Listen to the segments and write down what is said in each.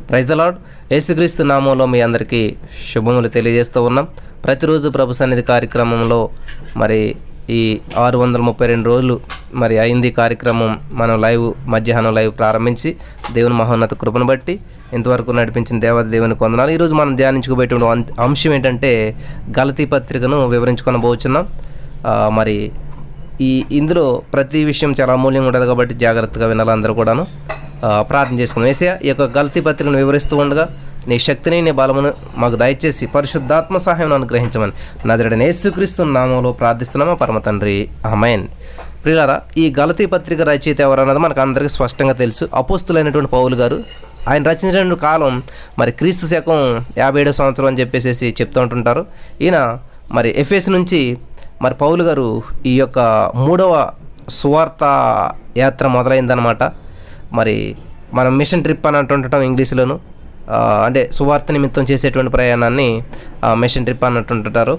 Praise the lord. యేసుక్రీస్తు నామంలో మీ అందరికీ శుభములు తెలియజేస్తూ ఉన్నాం. ప్రతిరోజు ప్రభు సన్నిధి కార్యక్రమంలో మరి ఈ 632 రోజులు మరి అయింది కార్యక్రమం. మనం మధ్యాహ్నం లైవ్ ప్రారంభించి దేవుని మహోన్నత కృపను బట్టి ఇంతవరకు నడిపించిన దేవత దేవునికి వందనాలు. ఈరోజు మనం ధ్యానించుకోబోయేటువంటి అంశం ఏంటంటే గలతీ పత్రికను వివరించుకొనబోతున్నాం. మరి ఇందులో ప్రతి విషయం చాలా అమూల్యంగా ఉంటుంది కాబట్టి జాగ్రత్తగా వినాలి అందరూ కూడాను. ప్రార్థన చేసుకున్నాం. యేసయ్య, ఈ యొక్క గలతీ పత్రికను వివరిస్తూ ఉండగా నీ శక్తిని నీ బలమును మాకు దయచేసి పరిశుద్ధాత్మ సహాయం అనుగ్రహించమని నజరేయుడైన యేసుక్రీస్తు నామములో ప్రార్థిస్తున్నామా పరమ తండ్రి, ఆమేన్. ప్రియులారా, ఈ గలతీ పత్రిక రచయిత ఎవరన్నది మనకు అందరికీ స్పష్టంగా తెలుసు. అపోస్తులైనటువంటి పౌలు గారు. ఆయన రచించిన కాలం మరి క్రీస్తు శకం 57వ సంవత్సరం అని చెప్పేసి చెప్తూ ఉంటుంటారు. ఈయన మరి ఎఫెసు నుంచి మరి పౌలు గారు ఈ యొక్క 3వ సువార్త యాత్ర మొదలైందనమాట. మరి మనం మిషన్ ట్రిప్ అని అంటుంటాం ఇంగ్లీష్లోను. అంటే సువార్త నిమిత్తం చేసేటువంటి ప్రయాణాన్ని మిషన్ ట్రిప్ అంటుంటారు.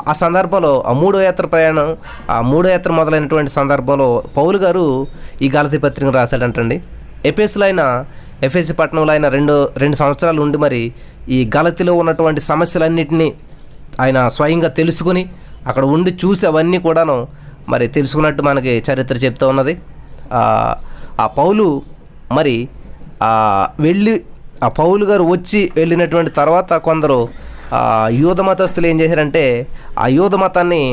ఆ సందర్భంలో ఆ 3వ యాత్ర ప్రయాణం, ఆ 3వ యాత్ర మొదలైనటువంటి సందర్భంలో పౌలు గారు ఈ గలతీ పత్రికను రాశాడంటండి. ఎఫెసు పట్టణంలో ఆయన రెండు సంవత్సరాలు ఉండి మరి ఈ గలతీలో ఉన్నటువంటి సమస్యలన్నింటినీ ఆయన స్వయంగా తెలుసుకుని అక్కడ ఉండి చూసి అవన్నీ కూడాను మరి తెలుసుకున్నట్టు మనకి చరిత్ర చెప్తూ ఉన్నది. ఆ పౌలు మరి పౌలు గారు వెళ్ళినటువంటి తర్వాత కొందరు యూద మతస్థులు ఏం చేశారంటే ఆ యూద మతాన్ని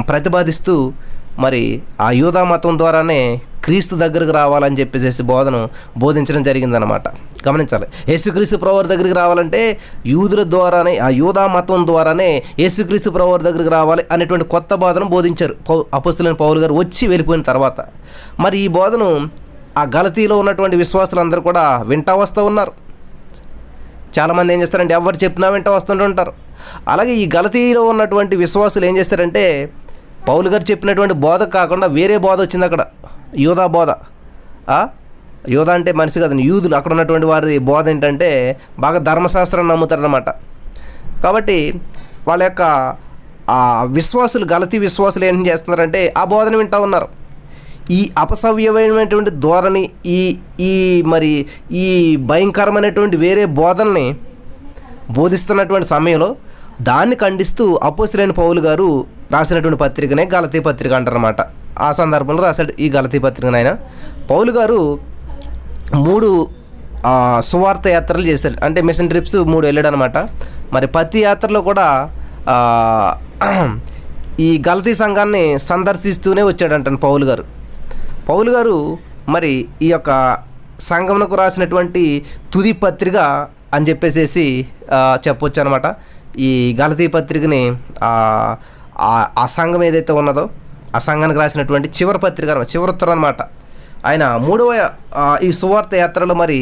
ప్రతిపాదిస్తూ మరి ఆ యూదా మతం ద్వారానే క్రీస్తు దగ్గరికి రావాలని చెప్పేసి బోధించడం జరిగిందనమాట. గమనించాలి. యేసుక్రీస్తు ప్రభువారి దగ్గరికి రావాలంటే యూదుల ద్వారానే, ఆ యూదా మతం ద్వారానే యేసుక్రీస్తు ప్రభువారి దగ్గరికి రావాలి అనేటువంటి కొత్త బోధను బోధించారు అపోస్తలులైన పౌలు గారు వెళ్ళిపోయిన తర్వాత. మరి ఈ బోధను ఆ గలతీలో ఉన్నటువంటి విశ్వాసులందరూ కూడా వింటా వస్తూ ఉన్నారు. చాలామంది ఏం చేస్తారంటే ఎవరు చెప్పినా వింటా వస్తుంటారు. అలాగే ఈ గలతీలో ఉన్నటువంటి విశ్వాసులు ఏం చేస్తారంటే పౌలు గారు చెప్పినటువంటి బోధ కాకుండా వేరే బోధ వచ్చింది అక్కడ, యూదా బోధ. యూదా అంటే మనిషి కాదు, యూదులు. అక్కడ ఉన్నటువంటి వారి బోధ ఏంటంటే బాగా ధర్మశాస్త్రాన్ని నమ్ముతారన్నమాట. కాబట్టి వాళ్ళ యొక్క గలతీ విశ్వాసులు ఏం చేస్తున్నారంటే ఆ బోధన వింటూ ఉన్నారు. ఈ అపసవ్యమైనటువంటి ధోరణి, ఈ భయంకరమైనటువంటి వేరే బోధనని బోధిస్తున్నటువంటి సమయంలో దాన్ని ఖండిస్తూ అపోస్తలులైన పౌలు గారు రాసినటువంటి పత్రికనే గలతీ పత్రిక అంటారన్నమాట. ఆ సందర్భంలో రాశాడు ఈ గలతీ పత్రికను. ఆయన పౌలు గారు 3 సువార్త యాత్రలు చేశాడు. అంటే మిషన్ ట్రిప్స్ 3 వెళ్ళాడు అనమాట. మరి ప్రతి యాత్రలో కూడా ఈ గలతీ సంఘాన్ని సందర్శిస్తూనే వచ్చాడంట పౌలు గారు మరి ఈ యొక్క సంఘమునకు రాసినటువంటి తుది పత్రిక అని చెప్పేసి చెప్పొచ్చు అనమాట. ఈ గలతీ పత్రికని ఆ సంఘం ఏదైతే ఉన్నదో ఆ సంఘానికి రాసినటువంటి చివరి పత్రిక, చివరిత్తరం అనమాట. ఆయన 3వ ఈ సువార్త యాత్రలో మరి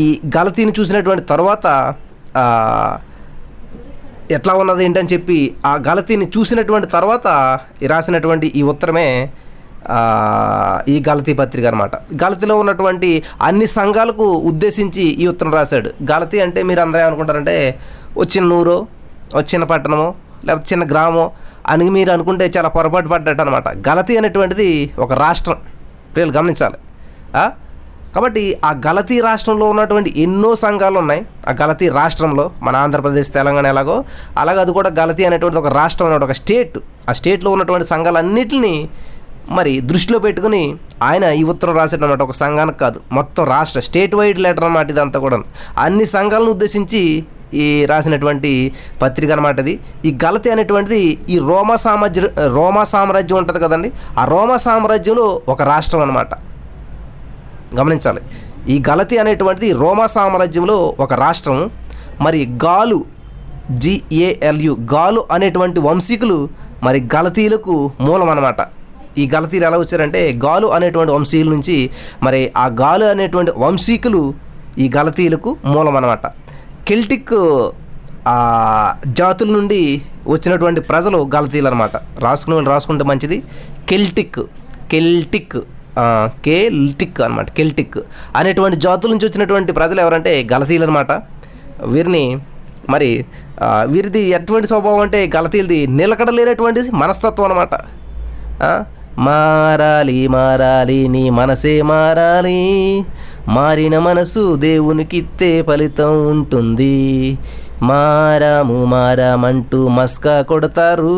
ఈ గలతీని చూసినటువంటి తర్వాత ఎట్లా ఉన్నది ఏంటని చెప్పి ఆ గలతీని చూసినటువంటి తర్వాత రాసినటువంటి ఈ ఉత్తరమే ఈ గలతీ పత్రిక అనమాట. గలతీలో ఉన్నటువంటి అన్ని సంఘాలకు ఉద్దేశించి ఈ ఉత్తరం రాశాడు. గలతీ అంటే మీరు అందరూ ఏమనుకుంటారంటే ఒక చిన్న ఊరో, ఒక చిన్న పట్టణమో, లేకపోతే చిన్న గ్రామం అని మీరు అనుకుంటే చాలా పొరపాటు పడ్డట్టు అనమాట. గలతీ అనేటువంటిది ఒక రాష్ట్రం. ప్రియులు గమనించాలి. కాబట్టి ఆ గలతీ రాష్ట్రంలో ఉన్నటువంటి ఎన్నో సంఘాలు ఉన్నాయి. ఆ గలతీ రాష్ట్రంలో మన ఆంధ్రప్రదేశ్, తెలంగాణ ఎలాగో అలాగే అది కూడా గలతీ అనేటువంటిది ఒక రాష్ట్రం అన్నమాట, ఒక స్టేట్. ఆ స్టేట్లో ఉన్నటువంటి సంఘాలన్నింటినీ మరి దృష్టిలో పెట్టుకుని ఆయన ఈ ఉత్తరం రాసేటన్నమాట. ఒక సంఘానికి కాదు, మొత్తం రాష్ట్ర స్టేట్ వైడ్ లెటర్ అన్నమాట. ఇదంతా కూడా అన్ని సంఘాలను ఉద్దేశించి ఈ రాసినటువంటి పత్రిక అనమాట. ఇది ఈ గలతీ అనేటువంటిది ఈ రోమా సామ్రాజ్యం ఉంటుంది కదండి, ఆ రోమా సామ్రాజ్యంలో ఒక రాష్ట్రం అనమాట. గమనించాలి. ఈ గలతీ అనేటువంటిది రోమా సామ్రాజ్యంలో ఒక రాష్ట్రం. మరి గాలు, గాలు అనేటువంటి వంశీకులు మరి గలతీలకు మూలం అనమాట. ఈ గలతీలు ఎలా వచ్చారంటే గాలు అనేటువంటి వంశీయుల నుంచి మరి ఆ గాలు అనేటువంటి వంశీకులు ఈ గలతీలకు మూలం అనమాట. కెల్టిక్ జాతుల నుండి వచ్చినటువంటి ప్రజలు గలతీలు అనమాట. రాసుకుంటే మంచిది. కెల్టిక్ అనమాట. కెల్టిక్ అనేటువంటి జాతుల నుంచి వచ్చినటువంటి ప్రజలు ఎవరంటే గలతీలు అనమాట. వీరిది ఎటువంటి స్వభావం అంటే గలతీలది నిలకడలేనటువంటి మనస్తత్వం అనమాట. మారాలి మారాలి నీ మనసే మారాలి, మారిన మనసు దేవునికిత్తే ఫలితం ఉంటుంది, మారామంటూ మస్కా కొడతారు.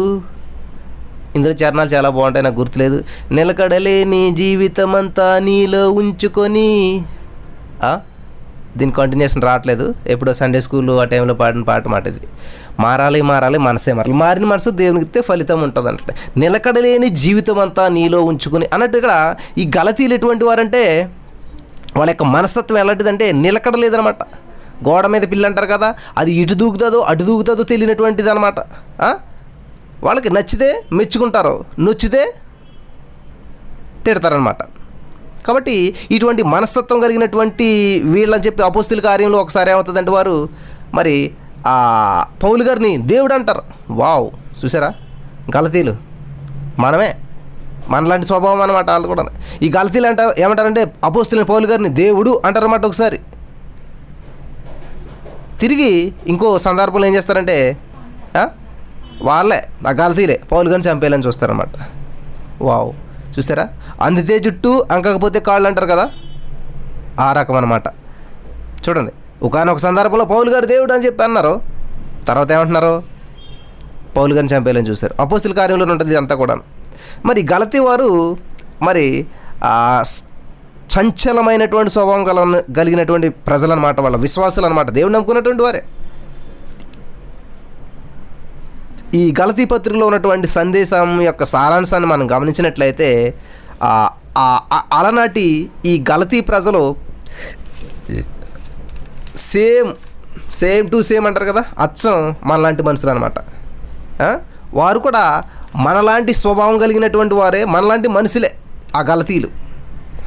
ఇందులో చరణాలు చాలా బాగుంటాయి, నాకు గుర్తులేదు. నిలకడలేని జీవితం అంతా నీలో ఉంచుకొని, దీని కంటిన్యూషన్ రావట్లేదు, ఎప్పుడో సండే స్కూల్ ఆ టైంలో పాడిన పాట మాట ఇది. మారాలి మారాలి మనసే మారాలి, మారిన మనసు దేవునికితే ఫలితం ఉంటుంది అంటే, నిలకడలేని జీవితం అంతా నీలో ఉంచుకొని అన్నట్టు. ఇక్కడ ఈ గలతీలు ఎటువంటి వారంటే వాళ్ళ యొక్క మనస్తత్వం ఎలాంటిదంటే నిలకడ లేదనమాట. గోడ మీద పిల్లి అంటారు కదా, అది ఇటు దూకుతుందో అటు దూకుతుందో తెలియనటువంటిది అనమాట. వాళ్ళకి నచ్చితే మెచ్చుకుంటారు, నొచ్చితే తిడతారనమాట. కాబట్టి ఇటువంటి మనస్తత్వం కలిగినటువంటి వీళ్ళని చెప్పి అపోస్తలుల కార్యంలో ఒకసారి ఏమవుతుందంటే వారు మరి పౌలు గారిని దేవుడు అంటారు. వావ్, చూసారా గలతీలు మనమే, మనలాంటి స్వభావం అనమాట వాళ్ళు కూడా. ఈ గలతీలు ఏమంటారంటే అపోస్తలుని పౌలు గారిని దేవుడు అంటారన్నమాట. ఒకసారి తిరిగి ఇంకో సందర్భంలో ఏం చేస్తారంటే వాళ్ళే ఆ గలతీలే పౌలు గారిని చంపేయాలని చూస్తారన్నమాట. వావ్, చూసారా, అందితే జుట్టు అంకకపోతే కాళ్ళు అంటారు కదా, ఆ రకం అనమాట. చూడండి, ఒకానొక సందర్భంలో పౌలు గారు దేవుడు అని చెప్పి అన్నారు, తర్వాత ఏమంటున్నారు, పౌలు గారిని చంపేయాలని చూస్తారు. అపోస్తలుల కార్యంలో ఉంటుంది అంతా కూడా. మరి గలతీ వారు మరి చంచలమైనటువంటి స్వభావం కలిగినటువంటి ప్రజలు అనమాట, వాళ్ళ విశ్వాసులు అనమాట, దేవుడు నమ్ముకున్నటువంటి వారే. ఈ గలతీ పత్రికలో ఉన్నటువంటి సందేశం యొక్క సారాంశాన్ని మనం గమనించినట్లయితే అలనాటి ఈ గలతీ ప్రజలు సేమ్ టు సేమ్ అంటారు కదా, అచ్చం మనలాంటి మనుషులు అనమాట. వారు కూడా మనలాంటి స్వభావం కలిగినటువంటి వారే, మనలాంటి మనుషులే ఆ గలతీలు.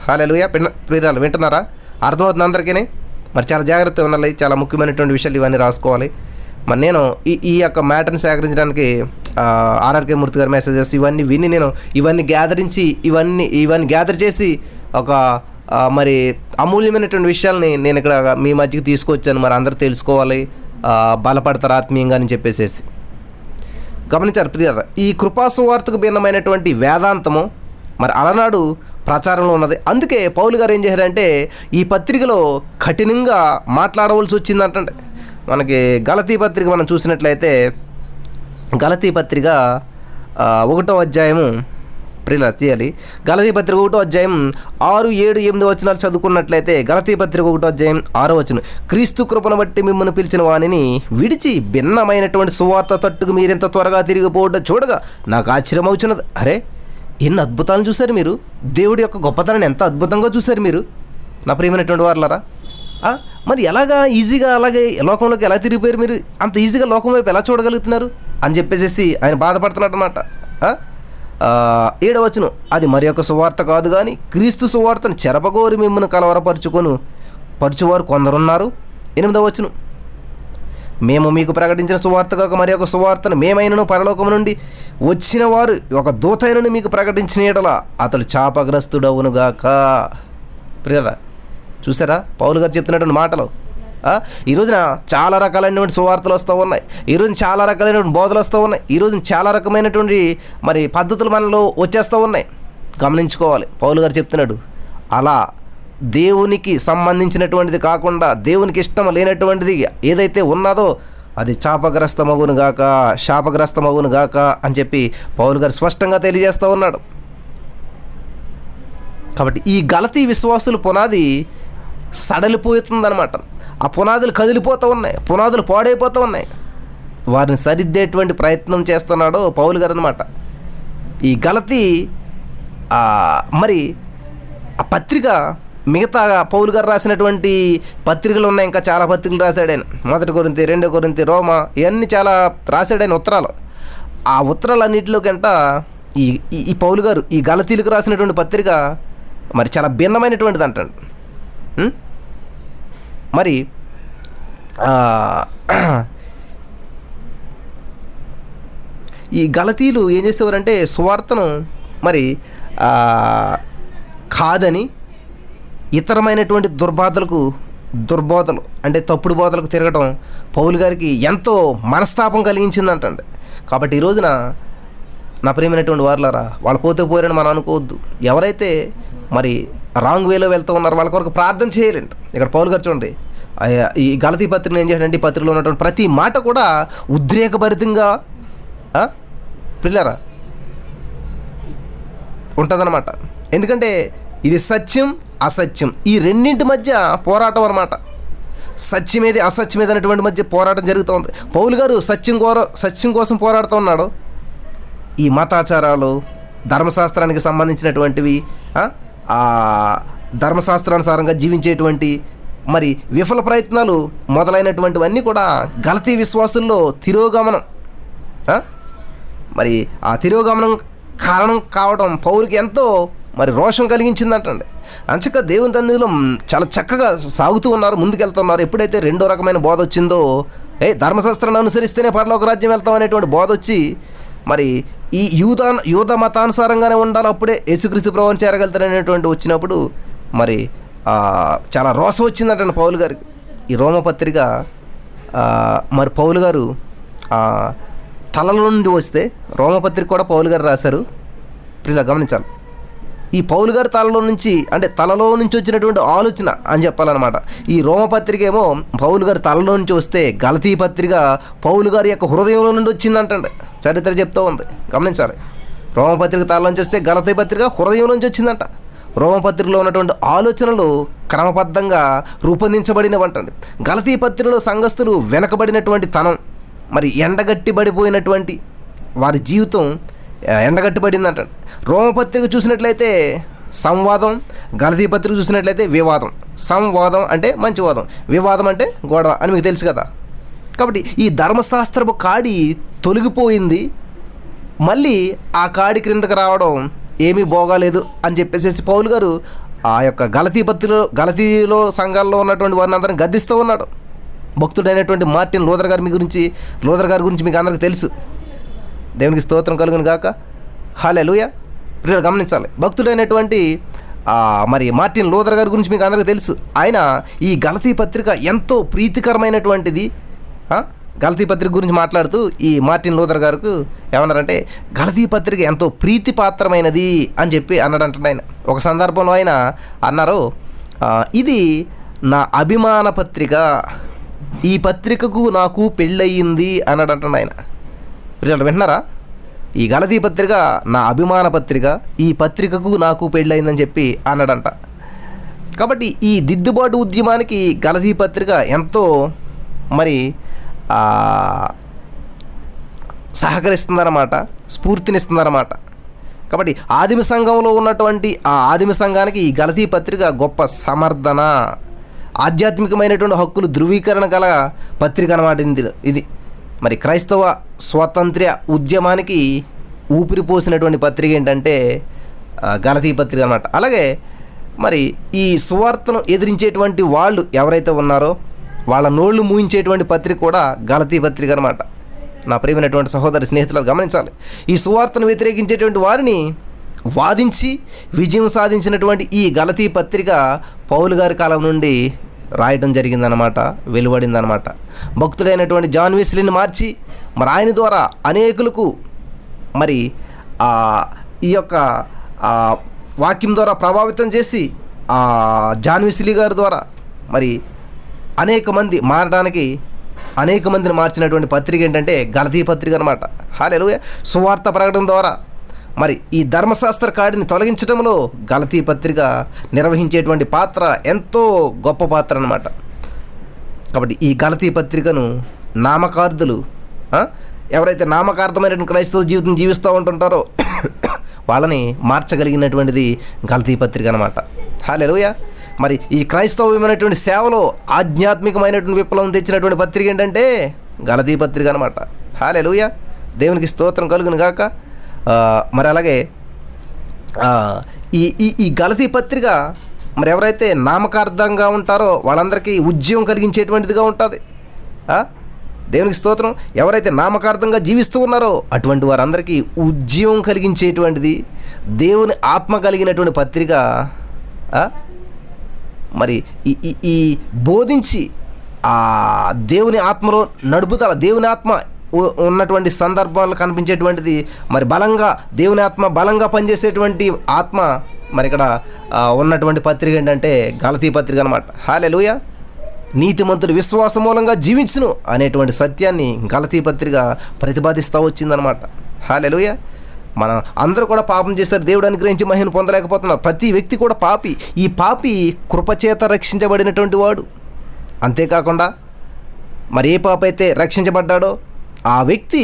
హల్లెలూయా. ప్రియురాలు వింటున్నారా? అర్థమవుతుంది అందరికీ? మరి చాలా జాగ్రత్తగా ఉండాలి, చాలా ముఖ్యమైనటువంటి విషయాలు ఇవన్నీ రాసుకోవాలి. మరి నేను ఈ యొక్క మ్యాటర్ని సేకరించడానికి ఆర్ఆర్కే మూర్తి గారి మెసేజెస్ ఇవన్నీ విని నేను ఇవన్నీ గ్యాదర్ చేసి ఒక మరి అమూల్యమైనటువంటి విషయాల్ని నేను ఇక్కడ మీ మధ్యకి తీసుకొచ్చాను. మరి అందరూ తెలుసుకోవాలి, బలపడతారు ఆత్మీయంగా అని చెప్పేసి గమనించారు ప్రియులారా. ఈ కృపాసువార్తకు భిన్నమైనటువంటి వేదాంతము మరి అలనాడు ప్రచారంలో ఉన్నది. అందుకే పౌలు గారు ఏం చేశారంటే ఈ పత్రికలో కఠినంగా మాట్లాడవలసి వచ్చిందంటే. మనకి గలతీ పత్రిక మనం చూసినట్లయితే గలతీ పత్రిక 1వ అధ్యాయము ప్రియులారా తీయాలి. గలతీ పత్రిక 1వ అధ్యాయం 6, 7, 8 వచనాలు చదువుకున్నట్లయితే గలతీ పత్రిక 1వ అధ్యాయం 6వ వచనం, క్రీస్తు కృపను బట్టి మిమ్మల్ని పిలిచిన వానిని విడిచి భిన్నమైనటువంటి సువార్త తట్టుకు మీరెంత త్వరగా తిరిగిపోవడం చూడగా నాకు ఆశ్చర్యం అవుతున్నది. అరే, ఎన్ని అద్భుతాలను చూశారు మీరు, దేవుడి యొక్క గొప్పతనాన్ని ఎంత అద్భుతంగా చూశారు మీరు నా ప్రియమైనటువంటి వారులారా. మరి ఎలాగా ఈజీగా అలాగే లోకంలోకి ఎలా తిరిగిపోయారు మీరు, అంత ఈజీగా లోకం వైపు ఎలా చూడగలుగుతున్నారు అని చెప్పేసి ఆయన బాధపడుతున్నట్టు అన్నమాట. 7వ వచనం, అది మరి యొక్క సువార్త కాదు కానీ క్రీస్తు సువార్తను చెరపగోరి మిమ్మల్ని పరుచువారు కొందరున్నారు. 8వ వచనం, మేము మీకు ప్రకటించిన సువార్త కాక మరి ఒక సువార్తను మేమైనను పరలోకము నుండి వచ్చిన వారు ఒక దూతైనను మీకు ప్రకటించిన యెడల అతడు శాపగ్రస్తుడవునుగాక. ప్రియరా, చూసారా పౌలు గారు చెప్తున్నటువంటి మాటలు. ఈ రోజున చాలా రకాలైనటువంటి సువార్తలు వస్తూ ఉన్నాయి, ఈ రోజున చాలా రకాలైనటువంటి బోధలు వస్తూ ఉన్నాయి, ఈ రోజున చాలా రకమైనటువంటి మరి పద్ధతులు మనలో వచ్చేస్తూ ఉన్నాయి. గమనించుకోవాలి, పౌలు గారు చెప్తున్నాడు అలా దేవునికి సంబంధించినటువంటిది కాకుండా దేవునికి ఇష్టం లేనటువంటిది ఏదైతే ఉన్నదో అది శాపగ్రస్తమగును గాక అని చెప్పి పౌలు గారు స్పష్టంగా తెలియజేస్తూ ఉన్నాడు. కాబట్టి ఈ గలతీ విశ్వాసుల పునాది సడలిపోతుందన్నమాట. ఆ పునాదులు కదిలిపోతూ ఉన్నాయి, పునాదులు పాడైపోతూ ఉన్నాయి. వారిని సరిద్దేటువంటి ప్రయత్నం చేస్తున్నాడు పౌలు గారు అనమాట. ఈ గలతీ మరి ఆ పత్రిక మిగతా పౌలు గారు రాసినటువంటి పత్రికలు ఉన్నాయి, ఇంకా చాలా పత్రికలు రాశాడు ఆయన. 1 కొరింథీ, 2 కొరింథీ, రోమా, ఇవన్నీ చాలా రాశాడు ఆయన ఉత్తరాలు. ఆ ఉత్తరాలన్నింటిలోకంట ఈ పౌలు గారు ఈ గలతీలకు రాసినటువంటి పత్రిక మరి చాలా భిన్నమైనటువంటిది అంటాడు. మరి ఈ గలతీలు ఏం చేసేవారంటే సువార్తను మరి కాదని ఇతరమైనటువంటి దుర్బోధలు అంటే తప్పుడు బోధలకు తిరగటం పౌలు గారికి ఎంతో మనస్తాపం కలిగించిందంటండి. కాబట్టి ఈ రోజున నా ప్రియమైనటువంటి వారులారా, వాళ్ళు పోతే పోయారని మనం అనుకోవద్దు. ఎవరైతే మరి రాంగ్ వేలో వెళ్తూ ఉన్నారో వాళ్ళ కొరకు ప్రార్థన చేయాలండి. ఇక్కడ పౌలు గారు చూడండి, ఈ గలతీ పత్రికను ఏం చేయాలంటే ఈ పత్రికలో ఉన్నటువంటి ప్రతి మాట కూడా ఉద్రేకభరితంగా పిల్లరా ఉంటుందన్నమాట. ఎందుకంటే ఇది సత్యం అసత్యం ఈ రెండింటి మధ్య పోరాటం అన్నమాట. సత్యమేది అసత్యమేది అనేటువంటి మధ్య పోరాటం జరుగుతూ ఉంది. పౌలు గారు సత్యం కోసం పోరాడుతూ ఉన్నాడు. ఈ మతాచారాలు, ధర్మశాస్త్రానికి సంబంధించినటువంటివి, ధర్మశాస్త్రానుసారంగా జీవించేటువంటి మరి విఫల ప్రయత్నాలు మొదలైనటువంటివన్నీ కూడా గలతీ విశ్వాసుల్లో తిరోగమనం, మరి ఆ తిరోగమనం కారణం కావడం పౌలుకి ఎంతో మరి రోషం కలిగించిందంటండి. అంచక దేవుని సన్నిధిలో చాలా చక్కగా సాగుతూ ఉన్నారు, ముందుకెళ్తున్నారు. ఎప్పుడైతే రెండో రకమైన బోధ వచ్చిందో, ధర్మశాస్త్రాన్ని అనుసరిస్తేనే పరలోక రాజ్యం వెళ్తాం అనేటువంటి బోధ వచ్చి మరి ఈ యూద మతానుసారంగానే ఉండాలి, అప్పుడే యేసుక్రీస్తు ప్రభువుని చేరగలుగుతారనేటువంటి వచ్చినప్పుడు మరి చాలా రోషం వచ్చిందంటండి పౌలు గారికి. ఈ రోమపత్రిక మరి పౌలు గారు తల నుండి వస్తే, రోమపత్రిక కూడా పౌలు గారు రాశారు. ఇలా గమనించాలి, ఈ పౌలు గారి తలలో నుంచి వచ్చినటువంటి ఆలోచన అని చెప్పాలన్నమాట. ఈ రోమపత్రిక ఏమో పౌలు గారి తలలో నుంచి వస్తే, గలతీ పత్రిక పౌలు గారి యొక్క హృదయంలో నుండి వచ్చిందంటండి. చరిత్ర చెప్తూ ఉంది, గమనించాలి. రోమపత్రిక తల నుంచి వస్తే, గలతీ పత్రిక హృదయం నుంచి వచ్చిందంట. రోమపత్రికలో ఉన్నటువంటి ఆలోచనలు క్రమబద్ధంగా రూపొందించబడినవంటండి. గలతీ పత్రికలో సంఘస్థులు వెనకబడినటువంటి తనం, మరి ఎండగట్టిబడిపోయినటువంటి వారి జీవితం ఎండగట్టిబడిందంటండి. రోమపత్రిక చూసినట్లయితే సంవాదం, గలతీ పత్రిక చూసినట్లయితే వివాదం. సంవాదం అంటే మంచి వాదం, వివాదం అంటే గొడవ అని మీకు తెలుసు కదా. కాబట్టి ఈ ధర్మశాస్త్రపు కాడి తొలగిపోయింది, మళ్ళీ ఆ కాడి క్రిందకు రావడం ఏమీ బాగాలేదు అని చెప్పేసి పౌలు గారు ఆ యొక్క గలతీలో సంఘాల్లో ఉన్నటువంటి వారిని అందరం గద్దిస్తూ ఉన్నాడు. భక్తుడైనటువంటి మార్టిన్ లూథర్ గారి గురించి మీకు అందరికీ తెలుసు. దేవునికి స్తోత్రం కలుగును గాక. హల్లెలూయా. ప్రియులు గమనించాలి, భక్తుడైనటువంటి మరి మార్టిన్ లూథర్ గారి గురించి మీకు అందరికీ తెలుసు. ఆయన ఈ గలతీ పత్రిక ఎంతో ప్రీతికరమైనటువంటిది. గలతీ పత్రిక గురించి మాట్లాడుతూ ఈ మార్టిన్ లూథర్ గారికి ఏమన్నారంటే, గలతీ పత్రిక ఎంతో ప్రీతిపాత్రమైనది అని చెప్పి అన్నాడంటే ఆయన. ఒక సందర్భంలో ఆయన అన్నారు, ఇది నా అభిమాన పత్రిక, ఈ పత్రికకు నాకు పెళ్ళయింది అన్నాడంటే ఆయన. వీళ్ళు వింటున్నారా? ఈ గలతీ పత్రిక నా అభిమాన పత్రిక, ఈ పత్రికకు నాకు పెళ్ళయిందని చెప్పి అన్నాడంట. కాబట్టి ఈ దిద్దుబాటు ఉద్యమానికి గలతీ పత్రిక ఎంతో మరి సహకరిస్తుందన్నమాట, స్ఫూర్తినిస్తుందన్నమాట. కాబట్టి ఆదిమ సంఘంలో ఉన్నటువంటి ఆ ఆదిమ సంఘానికి ఈ గలతీ పత్రిక గొప్ప సమర్థన, ఆధ్యాత్మికమైనటువంటి హక్కులు ధృవీకరణ గల పత్రిక అన్నమాట ఇది. మరి క్రైస్తవ స్వాతంత్ర్య ఉద్యమానికి ఊపిరిపోసినటువంటి పత్రిక ఏంటంటే గలతీ పత్రిక అన్నమాట. అలాగే మరి ఈ సువార్తను ఎదిరించేటువంటి వాళ్ళు ఎవరైతే ఉన్నారో వాళ్ళ నోళ్ళు మూయించేటువంటి పత్రిక కూడా గలతీ పత్రిక అన్నమాట. నా ప్రియమైనటువంటి సహోదరి స్నేహితులు గమనించాలి, ఈ సువార్తను వ్యతిరేకించేటువంటి వారిని వాదించి విజయం సాధించినటువంటి ఈ గలతీ పత్రిక పౌలు గారి కాలం నుండి రాయడం జరిగిందనమాట, వెలువడిందనమాట. భక్తుడైనటువంటి జాన్ వెస్లీని మార్చి మరి ఆయన ద్వారా అనేకులకు మరి ఈ యొక్క వాక్యం ద్వారా ప్రభావితం చేసి జాన్ వెస్లీ గారి ద్వారా మరి అనేక మందిని మార్చినటువంటి పత్రిక ఏంటంటే గలతీ పత్రిక అనమాట. హల్లెలూయా. సువార్త ప్రకటన ద్వారా మరి ఈ ధర్మశాస్త్ర కాడిని తొలగించడంలో గలతీ పత్రిక నిర్వహించేటువంటి పాత్ర ఎంతో గొప్ప పాత్ర అన్నమాట. కాబట్టి ఈ గలతీ పత్రికను నామకార్థులు, ఎవరైతే నామకార్థమైనటువంటి క్రైస్తవ జీవితం జీవిస్తూ ఉంటుంటారో వాళ్ళని మార్చగలిగినటువంటిది గలతీ పత్రిక అనమాట. హల్లెలూయా. మరి ఈ క్రైస్తవమైనటువంటి సేవలో ఆధ్యాత్మికమైనటువంటి విప్లవం తెచ్చినటువంటి పత్రిక ఏంటంటే గలతీ పత్రిక అనమాట. హల్లెలూయా. దేవునికి స్తోత్రం కలుగును గాక. మరి అలాగే ఈ గలతీ పత్రిక మరి ఎవరైతే నామకార్థంగా ఉంటారో వాళ్ళందరికీ ఉద్యమం కలిగించేటువంటిదిగా ఉంటుంది. దేవునికి స్తోత్రం. ఎవరైతే నామకార్థంగా జీవిస్తూ ఉన్నారో అటువంటి వారందరికీ ఉద్యమం కలిగించేటువంటిది, దేవుని ఆత్మ కలిగినటువంటి పత్రిక. మరి ఈ బోధించి దేవుని ఆత్మలో నడుపుదల, దేవుని ఆత్మ ఉన్నటువంటి సందర్భాలు కనిపించేటువంటిది మరి బలంగా దేవుని ఆత్మ బలంగా పనిచేసేటువంటి ఆత్మ మరి ఇక్కడ ఉన్నటువంటి పత్రిక ఏంటంటే గలతీ పత్రిక అనమాట. హల్లెలూయా. నీతిమంతుడు విశ్వాస మూలంగా జీవించును అనేటువంటి సత్యాన్ని గలతీ పత్రిక ప్రతిపాదిస్తూ వచ్చిందనమాట. హల్లెలూయా. మనం అందరూ కూడా పాపం చేశారు, దేవుడు అనుగ్రహించి మహిమను పొందలేకపోతున్నారు. ప్రతి వ్యక్తి కూడా పాపి. ఈ పాపి కృపచేత రక్షించబడినటువంటి వాడు. అంతేకాకుండా మరి ఏ పాప అయితే రక్షించబడ్డాడో ఆ వ్యక్తి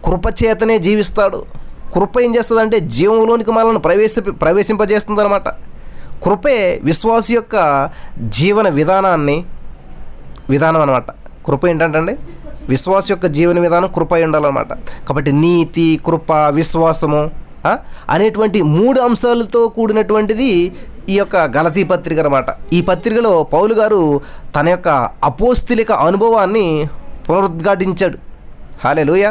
కృపచేతనే జీవిస్తాడు. కృప ఏం చేస్తుందంటే జీవంలోనికి మనల్ని ప్రవేశింపజేస్తుందన్నమాట. కృపే విశ్వాస యొక్క జీవన విధానం అనమాట. కృప ఏంటంటే విశ్వాస యొక్క జీవన విధానం కృప అయి ఉండాలన్నమాట. కాబట్టి నీతి, కృప, విశ్వాసము అనేటువంటి 3 అంశాలతో కూడినటువంటిది ఈ యొక్క గలతీ పత్రిక అనమాట. ఈ పత్రికలో పౌలు గారు తన యొక్క అపోస్తలిక అనుభవాన్ని పునరుద్ఘాటించాడు. హల్లెలూయా.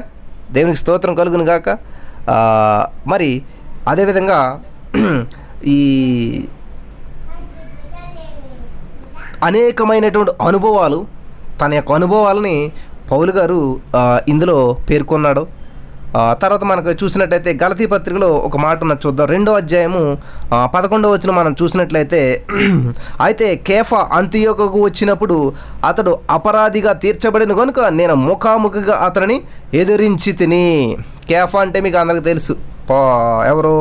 దేవునికి స్తోత్రం కలుగును గాక. మరి అదేవిధంగా ఈ అనేకమైనటువంటి అనుభవాలు, తన యొక్క అనుభవాలని పౌలు గారు ఇందులో పేర్కొన్నాడు. తర్వాత మనకు చూసినట్లయితే గలతీ పత్రికలో ఒక మాట ఉన్నది చూద్దాం. 2వ అధ్యాయము 11వ వచనం మనం చూసినట్లయితే, అయితే కేఫా అంతియోకకు వచ్చినప్పుడు అతడు అపరాధిగా తీర్చబడిన కనుక నేను ముఖాముఖిగా అతనిని ఎదిరించి తిని. కేఫా అంటే మీకు అందరికీ తెలుసు. ఎవరు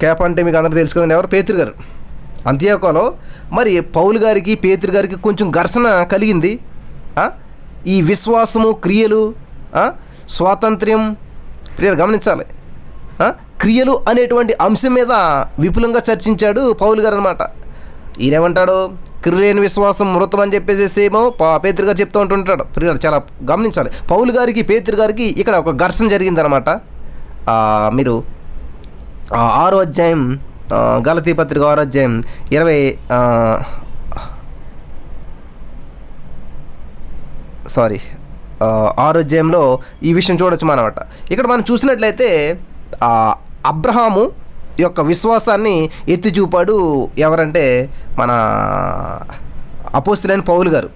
కేఫా అంటే మీకు అందరికీ తెలుసు కదండి. ఎవరు? పేతురు గారు. అంతియోకలో మరి పౌలు గారికి పేతురు గారికి కొంచెం ఘర్షణ కలిగింది. ఈ విశ్వాసము, క్రియలు, స్వాతంత్ర్యం, ప్రియరు గమనించాలి. క్రియలు అనేటువంటి అంశం మీద విపులంగా చర్చించాడు పౌలు గారు అనమాట. ఈయనేమంటాడు? క్రియలేని విశ్వాసం మృతం అని చెప్పేసి ఏమో పేతురు గారు చెప్తూ ఉంటుంటాడు. ప్రియరు చాలా గమనించాలి. పౌలు గారికి పేతురు గారికి ఇక్కడ ఒక ఘర్షణ జరిగిందనమాట. మీరు 6వ అధ్యాయం గలతీ పత్రిక 6వ అధ్యాయం 6వ అధ్యాయంలో ఈ విషయం చూడొచ్చు అన్నమాట. ఇక్కడ మనం చూసినట్లయితే అబ్రహాము యొక్క విశ్వాసాన్ని ఎత్తి చూపాడు ఎవరంటే మన అపోస్తలుడైన పౌలు గారు.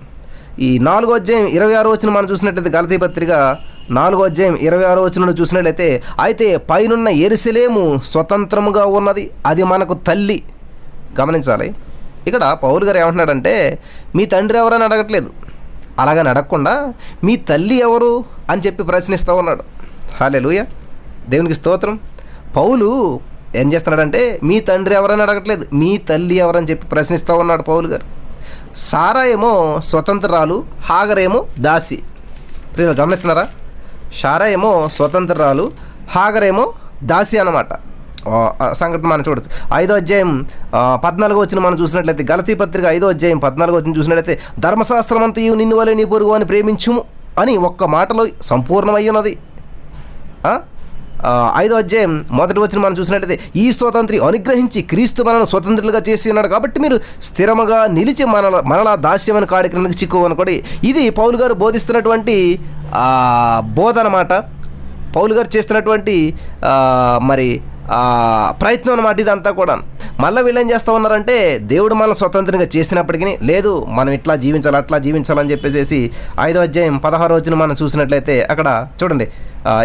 ఈ 4వ అధ్యాయం 26వ వచనం మనం చూసినట్లయితే గలతీ పత్రిక 4వ అధ్యాయం 26వ వచనంలో చూసినట్లయితే, అయితే పైనున్న యెరూషలేము స్వతంత్రముగా ఉన్నది, అది మనకు తల్లి. గమనించాలి. ఇక్కడ పౌలు గారు ఏమంటున్నాడంటే మీ తండ్రి ఎవరని అడగట్లేదు. అలాగని అడగకుండా మీ తల్లి ఎవరు అని చెప్పి ప్రశ్నిస్తూ ఉన్నాడు. హల్లెలూయా. దేవునికి స్తోత్రం. పౌలు ఏం చేస్తున్నాడంటే మీ తండ్రి ఎవరని అడగట్లేదు, మీ తల్లి ఎవరని చెప్పి ప్రశ్నిస్తూ ఉన్నాడు పౌలు గారు. సారా ఏమో స్వతంత్రాలు, హాగరేమో దాసి. ప్రియులు గమనిస్తున్నారా? సారా ఏమో స్వతంత్రాలు, హాగరేమో దాసి అన్నమాట. సంఘటన మనం చూడవచ్చు. 5వ అధ్యాయం 14వ వచనం మనం చూసినట్లయితే గలతీ పత్రిక 5వ అధ్యాయం 14వ వచనం చూసినట్లయితే, ధర్మశాస్త్రం అంతయు నిన్ను వలె నీ పొరుగు అని ప్రేమించుము అని ఒక్క మాటలో సంపూర్ణమై ఉన్నది. 5వ అధ్యాయం 1వ వచనం మనం చూసినట్లయితే, ఈ స్వాతంత్ర్యం అనుగ్రహించి క్రీస్తు మనను స్వతంత్రులుగా చేసి ఉన్నాడు కాబట్టి మీరు స్థిరముగా నిలిచి మనలా దాస్యమని కాడి క్రిందకి చిక్కువనుకోండి. ఇది పౌలు గారు బోధిస్తున్నటువంటి బోధ అన్నమాట. పౌలు గారు చేస్తున్నటువంటి మరి ప్రయత్నం అన్నమాట ఇదంతా కూడా. మళ్ళీ వీళ్ళు ఏం చేస్తూ ఉన్నారంటే దేవుడు మనల్ని స్వతంత్రంగా చేసినప్పటికీ లేదు మనం ఇట్లా జీవించాలి అట్లా జీవించాలని చెప్పేసి 5వ అధ్యాయం 16వ వచనం మనం చూసినట్లయితే అక్కడ చూడండి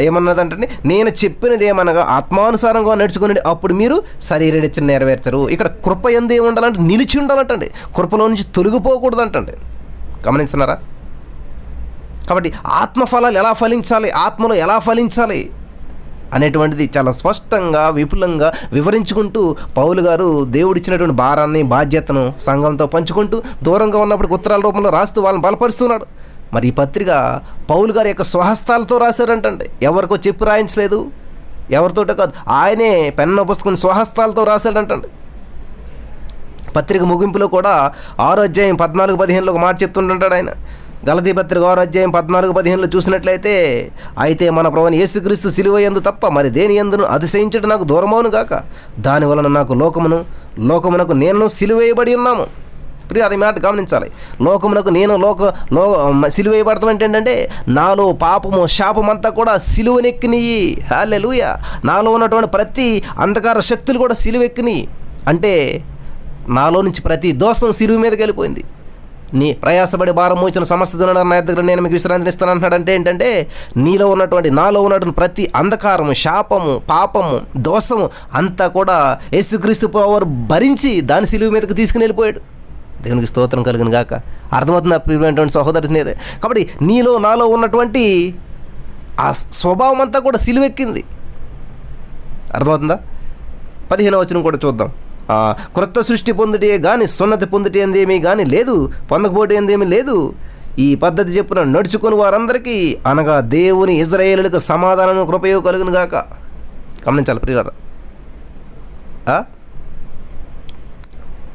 ఏమన్నదంటే, నేను చెప్పినది ఏమనగా ఆత్మానుసారంగా నడుచుకుని అప్పుడు మీరు శరీరనిచ్చిన నెరవేర్చరు. ఇక్కడ కృప ఎందు ఏమి ఉండాలంటే నిలిచి ఉండాలంటండి, కృపలో నుంచి తొలగిపోకూడదు అంటండి. గమనిస్తున్నారా? కాబట్టి ఆత్మఫలాలు ఎలా ఫలించాలి, ఆత్మలో ఎలా ఫలించాలి అనేటువంటిది చాలా స్పష్టంగా విపులంగా వివరించుకుంటూ పౌలు గారు దేవుడిచ్చినటువంటి భారాన్ని, బాధ్యతను సంఘంతో పంచుకుంటూ దూరంగా ఉన్నప్పుడు ఉత్తరాల రూపంలో రాస్తూ వాళ్ళని బలపరుస్తున్నాడు. మరి ఈ పత్రిక పౌలు గారి యొక్క స్వహస్తాలతో రాశారంటండి. ఎవరికో చెప్పి రాయించలేదు, ఎవరితోటో కాదు, ఆయనే పెన్ను పుస్తకం స్వహస్తాలతో రాశాడంటండి. పత్రిక ముగింపులో కూడా 6వ అధ్యాయం 14-15లో ఒక మాట చెప్తుంటాడు ఆయన. గలతీ పత్రిక 6వ అధ్యాయం 14-15లో చూసినట్లయితే, అయితే మన ప్రభువైన యేసుక్రీస్తు సిలువ యందు తప్ప మరి దేని యందును అతిశయించడం నాకు దూరమవును గాక, దానివలన నాకు లోకమునకు నేను సిలువేయబడి ఉన్నాము. ప్రియ అది మాట గమనించాలి. లోకమునకు నేను సిలువ వేయబడతాం ఏంటంటే నాలో పాపము శాపమంతా కూడా సిలువనెక్కినాయి. హల్లెలూయా. నాలో ఉన్నటువంటి ప్రతి అంధకార శక్తులు కూడా సిలువెక్కినాయి. అంటే నాలో నుంచి ప్రతి దోషం సిలువ మీదకి వెళ్ళిపోయింది. నీ ప్రయాసపడి భారం మోచిన సమస్త జనులారా నా దగ్గర నేను మీకు విశ్రాంతిని ఇస్తాను అంటున్నాడంటే ఏంటంటే నాలో ఉన్నటువంటి ప్రతి అంధకారము, శాపము, పాపము, దోషము అంతా కూడా యేసుక్రీస్తు పవర్ భరించి దాని సిలువ మీదకి తీసుకుని వెళ్ళిపోయాడు. దేవునికి స్తోత్రం కలుగును గాక. అర్థమవుతుంది ప్రియమైనటువంటి సహోదరి స్నేహితుడే. కాబట్టి నాలో ఉన్నటువంటి ఆ స్వభావం అంతా కూడా సిలువెక్కింది. అర్థమవుతుందా? 15వ వచనం కూడా చూద్దాం. క్రొత్త సృష్టి పొందుటే కానీ సున్నతి పొందుటే అందేమీ కానీ లేదు, పొందకపోతే అందేమీ లేదు. ఈ పద్ధతి చెప్పున నడుచుకుని వారందరికీ అనగా దేవుని ఇజ్రాయేలులకు సమాధానం కృపయో కలుగును గాక. గమనించాలి ప్రియులారా.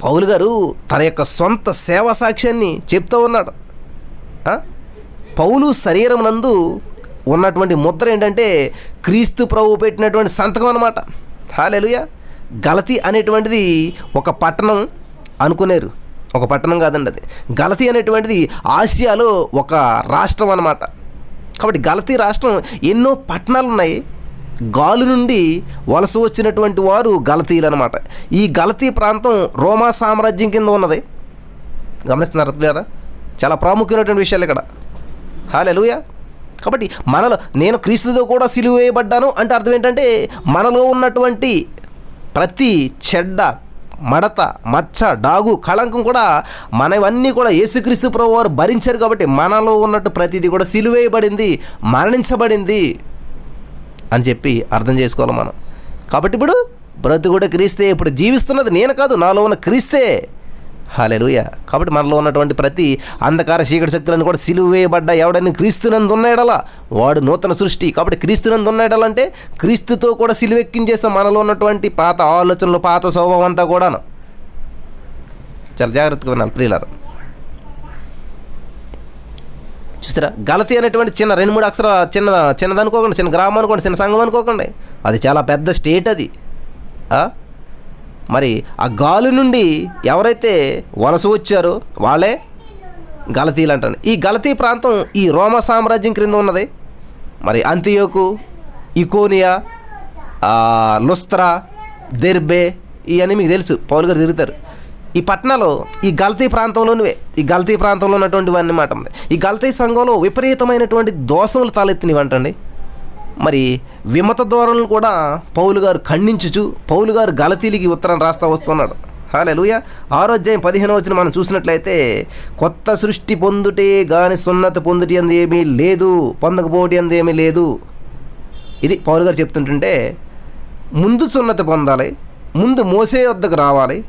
పౌలు గారు తన యొక్క సొంత సేవా సాక్ష్యాన్ని చెప్తూ ఉన్నాడు. పౌలు శరీరం నందు ఉన్నటువంటి ముద్ర ఏంటంటే క్రీస్తు ప్రభువు పెట్టినటువంటి సంతకం అన్నమాట. హల్లెలూయా. గలతీ అనేటువంటిది ఒక పట్టణం అనుకునేరు, ఒక పట్టణం కాదండి అది. గలతీ అనేటువంటిది ఆసియాలో ఒక రాష్ట్రం అన్నమాట. కాబట్టి గలతీ రాష్ట్రం ఎన్నో పట్టణాలు ఉన్నాయి. గాలు నుండి వలస వచ్చినటువంటి వారు గలతీలు అనమాట. ఈ గలతీ ప్రాంతం రోమా సామ్రాజ్యం కింద ఉన్నది. గమనిస్తున్నారు ప్రియులారా? చాలా ప్రాముఖ్యమైనటువంటి విషయాలు ఇక్కడ. హల్లెలూయా. కాబట్టి నేను క్రీస్తుతో కూడా సిలువ వేయబడ్డాను అంటే అర్థం ఏంటంటే మనలో ఉన్నటువంటి ప్రతి చెడ్డ, మడత, మచ్చ, డాగు, కళంకం కూడా మనవన్నీ కూడా యేసుక్రీస్తు ప్రభువు వారు భరించారు. కాబట్టి మనలో ఉన్నట్టు ప్రతిదీ కూడా సిలువ వేయబడింది, మరణించబడింది అని చెప్పి అర్థం చేసుకోవాలి మనం. కాబట్టి ఇప్పుడు బ్రతుకు కూడా క్రీస్తే, ఇప్పుడు జీవిస్తున్నది నేను కాదు, నాలో ఉన్న క్రీస్తే. హల్లెలూయా. కాబట్టి మనలో ఉన్నటువంటి ప్రతి అంధకార చీకటి శక్తులను కూడా సిలువ వేయబడ్డ ఎవడని క్రీస్తునందు ఉన్నాడలా వాడు నూతన సృష్టి. కాబట్టి క్రీస్తునందు ఉన్నాడాలంటే క్రీస్తుతో కూడా సిలువెక్కించేసాం మనలో ఉన్నటువంటి పాత ఆలోచనలు, పాత స్వభావం అంతా కూడాను. చాలా జాగ్రత్తగా వినాలి ప్రియులారా. చూస్తారా, గలతీ అనేటువంటి చిన్న 2-3 అక్షరాల చిన్నదనుకోకండి, చిన్న గ్రామం అనుకోండి, చిన్న సంఘం అనుకోకండి, అది చాలా పెద్ద స్టేట్ అది. మరి ఆ గాలు నుండి ఎవరైతే వలస వచ్చారో వాళ్ళే గలతీలు అంటారు. ఈ గలతీ ప్రాంతం ఈ రోమా సామ్రాజ్యం క్రింద ఉన్నది. మరి అంతియోకు, ఇకోనియా, లుస్త్రా, దెర్బే ఇవన్నీ మీకు తెలుసు, పౌలు గారు తిరుగుతారు. ఈ పట్టణాలు ఈ గలతీ ప్రాంతంలోనివే. ఈ గలతీ ప్రాంతంలో ఉన్నటువంటివి అన్నమాట. ఈ గలతీ సంఘంలో విపరీతమైనటువంటి దోషములు తలెత్తినవంటండి. మరి విమత ధోరణులు కూడా పౌలు గారు ఖండించుచు పౌలు గారు గలతీలికి ఉత్తరం రాస్తా వస్తున్నాడు. హల్లెలూయా. 6వ అధ్యాయం 15వ వచనం మనం చూసినట్లయితే కొత్త సృష్టి పొందుటే గాని సున్నతి పొందుటి అందు ఏమీ లేదు, పొందకపోటి అందు ఏమీ లేదు. ఇది పౌలు గారు చెప్తుంటుంటే ముందు సున్నతి పొందాలి, ముందు మోసే వద్దకు రావాలి.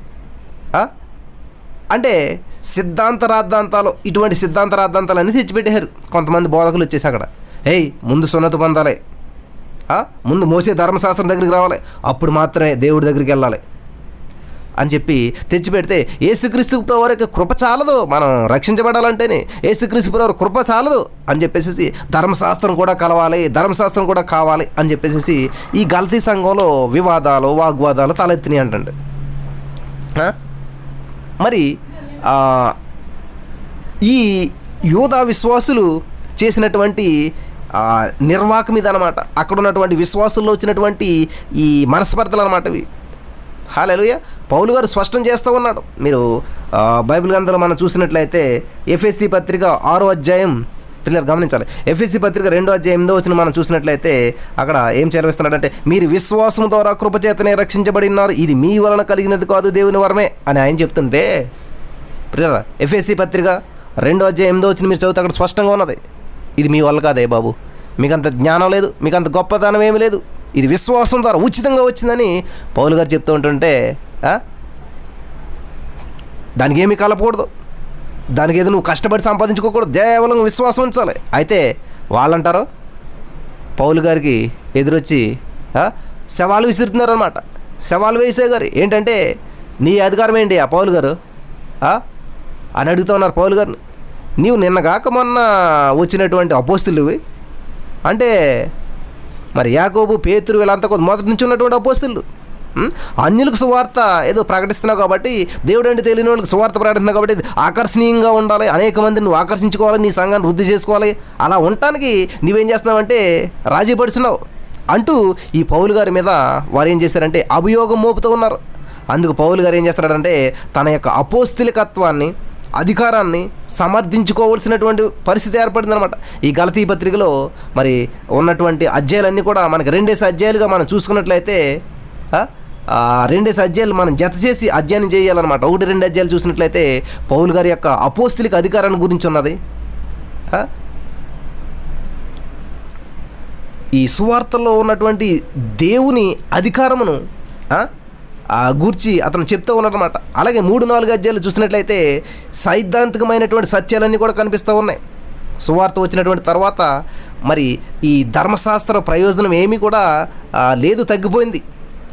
అంటే ఇటువంటి సిద్ధాంత రాద్ధాంతాలు అన్నీ తెచ్చిపెట్టారు కొంతమంది బోధకులు వచ్చేసి అక్కడ. ముందు సున్నతి పొందాలి, ముందు మోసే ధర్మశాస్త్రం దగ్గరికి రావాలి, అప్పుడు మాత్రమే దేవుడి దగ్గరికి వెళ్ళాలి అని చెప్పి తెచ్చిపెడితే యేసుక్రీస్తు ప్రభువారి యొక్క కృప చాలదు, మనం రక్షించబడాలంటేనే యేసుక్రీస్తు ప్రభువారి కృప చాలదు అని చెప్పేసి ధర్మశాస్త్రం కూడా కలవాలి, ధర్మశాస్త్రం కూడా కావాలి అని చెప్పేసి ఈ గలతీ సంఘంలో వివాదాలు, వాగ్వాదాలు తలెత్తినాయి అంటండి. మరి ఈ యూదా విశ్వాసులు చేసినటువంటి నిర్వాహకం మీద అనమాట. అక్కడ ఉన్నటువంటి విశ్వాసుల్లో వచ్చినటువంటి ఈ మనస్పర్ధలు అనమాట ఇవి. హల్లెలూయా. పౌలు గారు స్పష్టం చేస్తూ ఉన్నాడు. మీరు బైబిల్ గ్రంథంలో మనం చూసినట్లయితే ఎఫెసీ పత్రిక 6వ అధ్యాయం, పిల్లలు గమనించాలి, ఎఫెసీ పత్రిక 2వ అధ్యాయం 8వ వచనం మనం చూసినట్లయితే అక్కడ ఏం చదివిస్తున్నాడంటే మీరు విశ్వాసం ద్వారా కృపచేతనే రక్షించబడి ఉన్నారు, ఇది మీ వలన కలిగినది కాదు, దేవుని వరమే అని ఆయన చెప్తుంటే పిల్లరా ఎఫెసీ పత్రిక 2వ అధ్యాయం 8వ వచనం మీరు చదివితే అక్కడ స్పష్టంగా ఉన్నది, ఇది మీ వల్ల కాదే బాబు, మీకంత జ్ఞానం లేదు, మీకంత గొప్పతనం ఏమీ లేదు, ఇది విశ్వాసం ద్వారా ఉచితంగా వచ్చిందని పౌలు గారు చెప్తూ ఉంటుంటే దానికి ఏమీ కలపకూడదు, దానికి ఏదో నువ్వు కష్టపడి సంపాదించుకోకూడదు, కేవలం విశ్వాసం ఉంచాలి. అయితే వాళ్ళంటారు పౌలు గారికి ఎదురొచ్చి సవాలు విసురుతున్నారనమాట. సవాలు వేసే గారు ఏంటంటే నీ అధికారం ఏంటి ఆ పౌలు గారు అని అడుగుతూ ఉన్నారు పౌలు గారిని. నీవు నిన్నగాక మొన్న వచ్చినటువంటి అపోస్తులువి అంటే మరి యాకోబు, పేతురు వీళ్ళంతా మొదటి నుంచి ఉన్నటువంటి అపోస్తులు. అన్యులకు సువార్త ఏదో ప్రకటిస్తున్నావు కాబట్టి, దేవుడు అంటే తెలియని వాళ్ళకి సువార్త ప్రకటిస్తున్నావు కాబట్టి ఆకర్షణీయంగా ఉండాలి, అనేక మందిని నువ్వు ఆకర్షించుకోవాలి, నీ సంఘాన్ని వృద్ధి చేసుకోవాలి, అలా ఉండటానికి నువ్వేం చేస్తున్నావంటే రాజీ పడుతున్నావు అంటూ ఈ పౌలు గారి మీద వారు ఏం చేశారంటే అభియోగం మోపుతూ ఉన్నారు. అందుకు పౌలు గారు ఏం చేస్తున్నాడంటే తన యొక్క అపోస్తలికత్వాన్ని, అధికారాన్ని సమర్థించుకోవాల్సినటువంటి పరిస్థితి ఏర్పడిందనమాట. ఈ గలతీ పత్రికలో మరి ఉన్నటువంటి అధ్యాయాలన్నీ కూడా మనకి 2 అధ్యాయాలుగా మనం చూసుకున్నట్లయితే 2 అధ్యాయాలు మనం జత చేసి అధ్యయనం చేయాలన్నమాట. 1-2 అధ్యాయాలు చూసినట్లయితే పౌలు గారి యొక్క అపోస్తలిక అధికారాన్ని గురించి ఉన్నది. ఈ సువార్తలో ఉన్నటువంటి దేవుని అధికారమును గూర్చి అతను చెప్తూ ఉన్నాడనమాట. అలాగే 3-4 అధ్యాయాలు చూసినట్లయితే సైద్ధాంతికమైనటువంటి సత్యాలన్నీ కూడా కనిపిస్తూ ఉన్నాయి. సువార్త వచ్చినటువంటి తర్వాత మరి ఈ ధర్మశాస్త్ర ప్రయోజనం ఏమీ కూడా లేదు, తగ్గిపోయింది.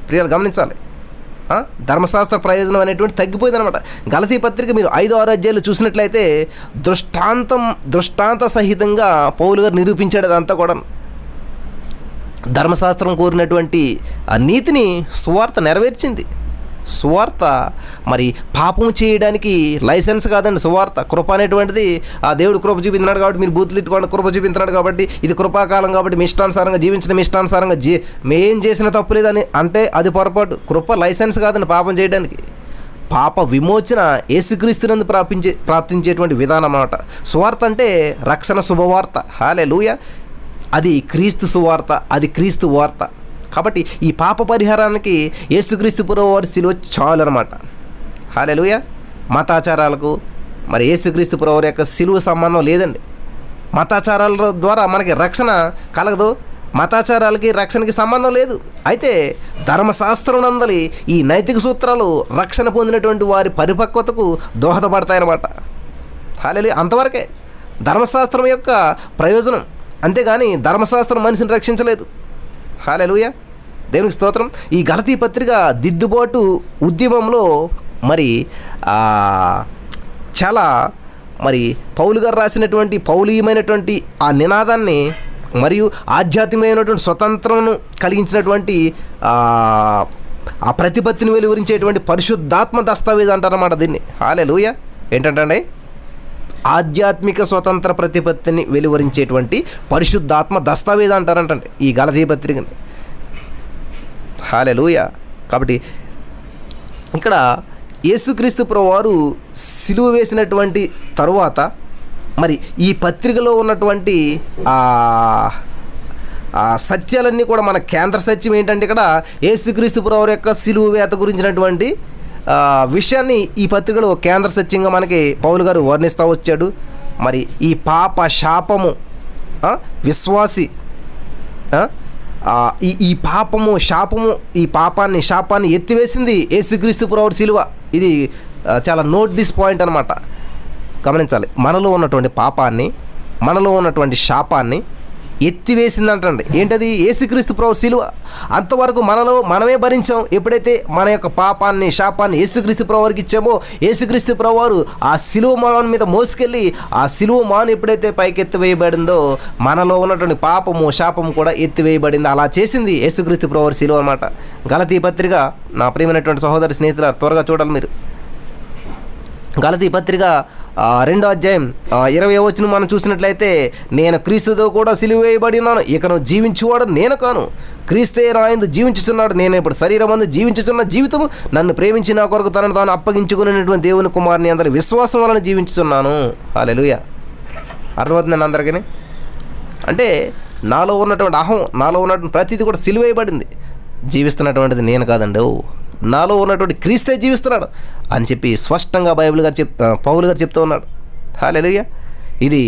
ప్రియాలు గమనించాలి, ధర్మశాస్త్ర ప్రయోజనం అనేటువంటి తగ్గిపోయింది అనమాట. గలతీ పత్రిక మీరు 5-6 అధ్యాయాలు చూసినట్లయితే దృష్టాంత సహితంగా పౌలు గారు నిరూపించాడు. అదంతా కూడా ధర్మశాస్త్రం కోరినటువంటి ఆ నీతిని సువార్త నెరవేర్చింది. సువార్త మరి పాపం చేయడానికి లైసెన్స్ కాదండి. సువార్త కృప అనేటువంటిది ఆ దేవుడు కృప చూపించినాడు కాబట్టి మీరు బూతులు తిట్టుకోండి, కృప చూపించినాడు కాబట్టి ఇది కృపాకాలం కాబట్టి మీ ఇష్టానుసారంగా జీవించడం, ఇష్టానుసారంగా మేం చేసిన తప్పు లేదని అంటే అది పొరపాటు. కృప లైసెన్స్ కాదండి పాపం చేయడానికి. పాప విమోచన యేసుక్రీస్తునందు ప్రాప్తించేటువంటి విధానం అన్నమాట. సువార్త అంటే రక్షణ శుభవార్త. హల్లెలూయా. అది క్రీస్తు సువార్త, అది క్రీస్తు వార్త. కాబట్టి ఈ పాప పరిహారానికి యేసుక్రీస్తు ప్రభువారి శిలువ చాలు అనమాట. హల్లెలూయా. మతాచారాలకు మరి యేసుక్రీస్తు ప్రభువారి యొక్క శిలువ సంబంధం లేదండి. మతాచారాల ద్వారా మనకి రక్షణ కలగదు, మతాచారాలకి రక్షణకి సంబంధం లేదు. అయితే ధర్మశాస్త్రం నందలి ఈ నైతిక సూత్రాలు రక్షణ పొందినటువంటి వారి పరిపక్వతకు దోహదపడతాయన్నమాట. హల్లెలూయా. అంతవరకే ధర్మశాస్త్రం యొక్క ప్రయోజనం, అంతేగాని ధర్మశాస్త్రం మనిషిని రక్షించలేదు. హల్లెలూయా. దేవునికి స్తోత్రం. ఈ గలతీ పత్రిక దిద్దుబాటు ఉద్యమంలో మరి చాలా మరి పౌలు గారు రాసినటువంటి పౌలీయమైనటువంటి ఆ నినాదాన్ని మరియు ఆధ్యాత్మికమైనటువంటి స్వతంత్రమును కలిగించినటువంటి ఆ ప్రతిపత్తిని వెలువరించేటువంటి పరిశుద్ధాత్మ దస్తావేజ్ అంటారన్నమాట దీన్ని. హల్లెలూయా. ఏంటంటే ఆధ్యాత్మిక స్వతంత్ర ప్రతిపత్తిని వెలువరించేటువంటి పరిశుద్ధాత్మ దస్తావేజ్ అంటారంటండి ఈ గలతీ పత్రికని. హల్లెలూయా. కాబట్టి ఇక్కడ యేసుక్రీస్తు ప్రభువారు సిలువ వేసినటువంటి తరువాత మరి ఈ పత్రికలో ఉన్నటువంటి సత్యాలన్నీ కూడా మన కేంద్ర సత్యం ఏంటంటే ఇక్కడ యేసుక్రీస్తు ప్రభువారి యొక్క సిలువ వేత గురించినటువంటి విషయాన్ని ఈ పత్రికలో కేంద్ర సత్యంగా మనకి పౌలు గారు వర్ణిస్తూ వచ్చాడు. మరి ఈ పాప శాపము విశ్వాసి ఈ పాపము శాపము ఈ శాపాన్ని ఎత్తివేసింది యేసుక్రీస్తు ప్రభువు శిలువ. ఇది చాలా నోట్ దిస్ పాయింట్ అనమాట. గమనించాలి, మనలో ఉన్నటువంటి పాపాన్ని, మనలో ఉన్నటువంటి శాపాన్ని ఎత్తివేసిందంటండి. ఏంటది? యేసుక్రీస్తు ప్రభువు శిలువ. అంతవరకు మనమే భరించాం. ఎప్పుడైతే మన యొక్క పాపాన్ని శాపాన్ని యేసుక్రీస్తు ప్రభువుకి ఇచ్చామో యేసుక్రీస్తు ప్రభువారు ఆ శిలువ మాను మీద మోసుకెళ్ళి ఆ శిలువ మాను ఎప్పుడైతే పైకి ఎత్తివేయబడిందో మనలో ఉన్నటువంటి పాపము శాపము కూడా ఎత్తివేయబడింది. అలా చేసింది యేసుక్రీస్తు ప్రభువారి శిలువ అన్నమాట. గలతీ పత్రిక నా ప్రియమైనటువంటి సహోదరి స్నేహితుల త్వరగా చూడాలి మీరు. గలతీ పత్రిక 2వ అధ్యాయం 20వ వచనం మనం చూసినట్లయితే, నేను క్రీస్తుతో కూడా సిలువ వేయబడినాను, ఇకను జీవించువాడు నేను కాను, క్రీస్తే నా యందు జీవించుచున్నాడు. నేను ఇప్పుడు శరీరమందు జీవించుచున్న జీవితము నన్ను ప్రేమించి నా కొరకు తనను తాను అప్పగించుకునేటువంటి దేవుని కుమారుని అందరి విశ్వాసం వలన జీవించుచున్నాను. హల్లెలూయా. అర్థమవుతుందండి అందరికీ? అంటే నాలో ఉన్నటువంటి నాలో ఉన్నటువంటి ప్రతిదీ కూడా సిలువ వేయబడింది. జీవిస్తున్నటువంటిది నేను కాదండి, నాలో ఉన్నటువంటి క్రీస్తే జీవిస్తున్నాడు అని చెప్పి స్పష్టంగా పౌలు గారు చెప్తూ ఉన్నాడు. హల్లెలూయా. ఇది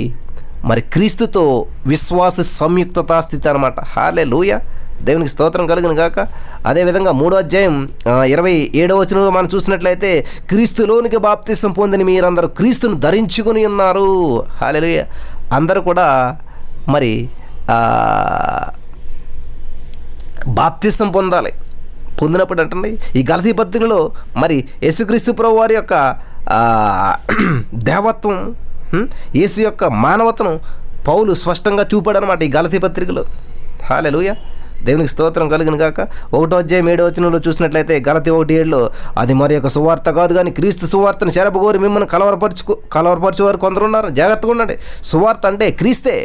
మరి క్రీస్తుతో విశ్వాస సంయుక్తతా స్థితి అనమాట. హల్లెలూయా. దేవునికి స్తోత్రం కలుగును గాక. అదేవిధంగా 3వ అధ్యాయం 27వ వచనంలో మనం చూసినట్లయితే, క్రీస్తులోనికి బాప్తిసం పొందిన మీరందరూ క్రీస్తును ధరించుకుని ఉన్నారు. హల్లెలూయా. అందరూ కూడా మరి బాప్తిసం పొందినప్పుడు అంటండి ఈ గలతీ పత్రికలో మరి యేసుక్రీస్తు ప్రభువు వారి యొక్క దేవత్వం, యేసు యొక్క మానవతను పౌలు స్పష్టంగా చూపాడు అనమాట ఈ గలతీ పత్రికలో. హల్లెలూయా. దేవునికి స్తోత్రం కలుగును గాక. 1వ అధ్యాయం 7వ వచనంలో చూసినట్లయితే గలతీ 1:7లో, అది మరి యొక్క సువార్త కాదు కానీ క్రీస్తు సువార్తను చెరపగోరి మిమ్మల్ని కలవరపరచువారు కొందరున్నారు, జాగ్రత్తగా ఉండండి. సువార్త అంటే క్రీస్తే.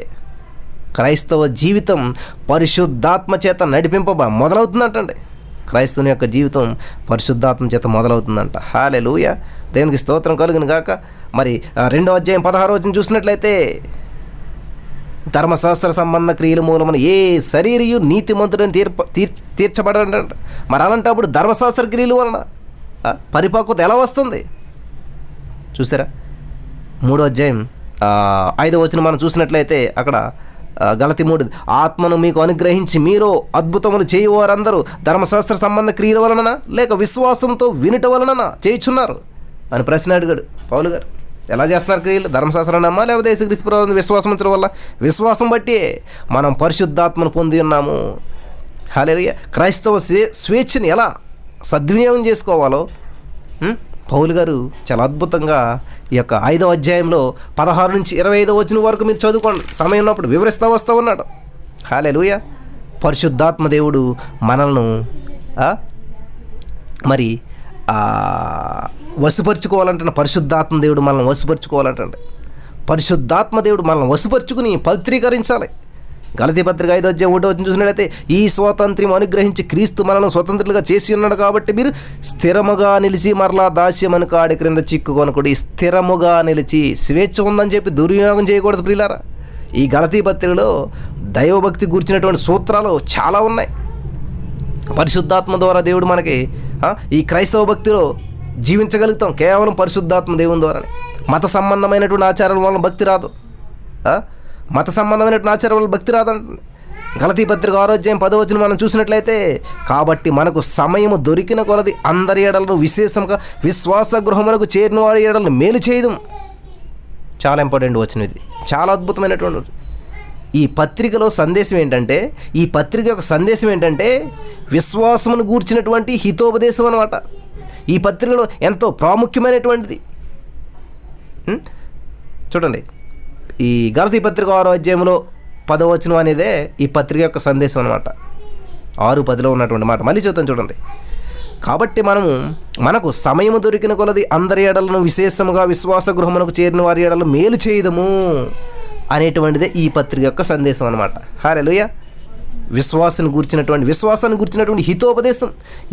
క్రైస్తవ జీవితం పరిశుద్ధాత్మ చేత మొదలవుతుందంటండి. క్రైస్తవుని యొక్క జీవితం పరిశుద్ధాత్మ చేత మొదలవుతుందంట. హల్లెలూయా, దేవునికి స్తోత్రం కలుగును గాక. మరి 2వ అధ్యాయం 16వ వచనం చూసినట్లయితే, ధర్మశాస్త్ర సంబంధ క్రియల మూలమున ఏ శరీరయు నీతిమంతుడని తీర్చబడంట. మరి అలాంటప్పుడు ధర్మశాస్త్ర క్రియల వలన పరిపక్వత ఎలా వస్తుంది చూసారా? 3వ అధ్యాయం 5వ వచనం మనం చూసినట్లయితే అక్కడ గలతీ 3, ఆత్మను మీకు అనుగ్రహించి మీరు అద్భుతములు చేయువారందరూ ధర్మశాస్త్ర సంబంధ క్రియల వలన లేక విశ్వాసంతో వినుట వలన చేయుచున్నారు అని ప్రశ్న అడిగాడు పౌలు గారు. ఎలా చేస్తున్నారు క్రియలు? ధర్మశాస్త్రాన్ని నమ్మా లేకపోతే యేసుక్రీస్తు ప్రభువుని విశ్వాసం ఉంచడం వల్ల? విశ్వాసం బట్టి మనం పరిశుద్ధాత్మను పొంది ఉన్నాము. హల్లెలూయా. క్రైస్తవ స్వేచ్ఛని ఎలా సద్వినియోగం చేసుకోవాలో పౌలు గారు చాలా అద్భుతంగా ఈ యొక్క 5వ అధ్యాయంలో 16 నుంచి 25వ వచనం వరకు మీరు చదువుకోండి, సమయం ఉన్నప్పుడు వివరిస్తూ వస్తూ ఉన్నాడు. హల్లెలూయా. పరిశుద్ధాత్మ దేవుడు మనల్ని మరి వశపరుచుకోవాలంటే, పరిశుద్ధాత్మ దేవుడు మనల్ని వశపరుచుకోవాలంటే, పరిశుద్ధాత్మ దేవుడు మనల్ని వశపరుచుకుని పవిత్రీకరించాలి. గలతీ పత్రిక 5వ అధ్యాయం 1వ వచనం చూసినట్లయితే, ఈ స్వాతంత్ర్యం అనుగ్రహించి క్రీస్తు మనల్ని స్వతంత్రులుగా చేసి ఉన్నాడు కాబట్టి మీరు స్థిరముగా నిలిచి మరలా దాస్యమని కాడి క్రింద చిక్కుకొనకూడదు. స్థిరముగా నిలిచి, స్వేచ్ఛ ఉందని చెప్పి దుర్వినియోగం చేయకూడదు ప్రియులారా. ఈ గలతీ పత్రికలో దైవభక్తి గురించినటువంటి సూత్రాలు చాలా ఉన్నాయి. పరిశుద్ధాత్మ ద్వారా దేవుడు మనకి ఈ క్రైస్తవ భక్తిలో జీవించగలుగుతాం కేవలం పరిశుద్ధాత్మ దేవుని ద్వారానే. మత సంబంధమైనటువంటి ఆచారాల వలన భక్తి రాదు. మత సంబంధమైనటువంటి ఆచారం వల్ల భక్తి రాదండి. గలతీ పత్రిక 6వ అధ్యాయం 10వ వచనం మనం చూసినట్లయితే, కాబట్టి మనకు సమయము దొరికిన కొలది అందరి ఎడలను విశేషంగా విశ్వాస గృహములకు చేరిన వారి ఎడలను మేలు చేయదు. చాలా ఇంపార్టెంట్ వచనం ఇది, చాలా అద్భుతమైనటువంటి. ఈ పత్రికలో సందేశం ఏంటంటే, ఈ పత్రిక యొక్క సందేశం ఏంటంటే విశ్వాసమును గూర్చినటువంటి హితోపదేశం అన్నమాట. ఈ పత్రికలో ఎంతో ప్రాముఖ్యమైనటువంటిది. చూడండి, ఈ గలతీ పత్రిక 6వ అధ్యాయంలో 10వ వచనం అనేదే ఈ పత్రిక యొక్క సందేశం అనమాట. 6:10లో ఉన్నటువంటి మాట మళ్ళీ చూద్దాం చూడండి. కాబట్టి మనకు సమయము దొరికిన కొలది అందరి ఎడలను విశేషముగా విశ్వాస గృహమునకు చేరిన వారి ఎడలను మేలు చేయదము అనేటువంటిదే ఈ పత్రిక యొక్క సందేశం అనమాట. హల్లెలూయా. విశ్వాసాన్ని గురించినటువంటి హితోపదేశం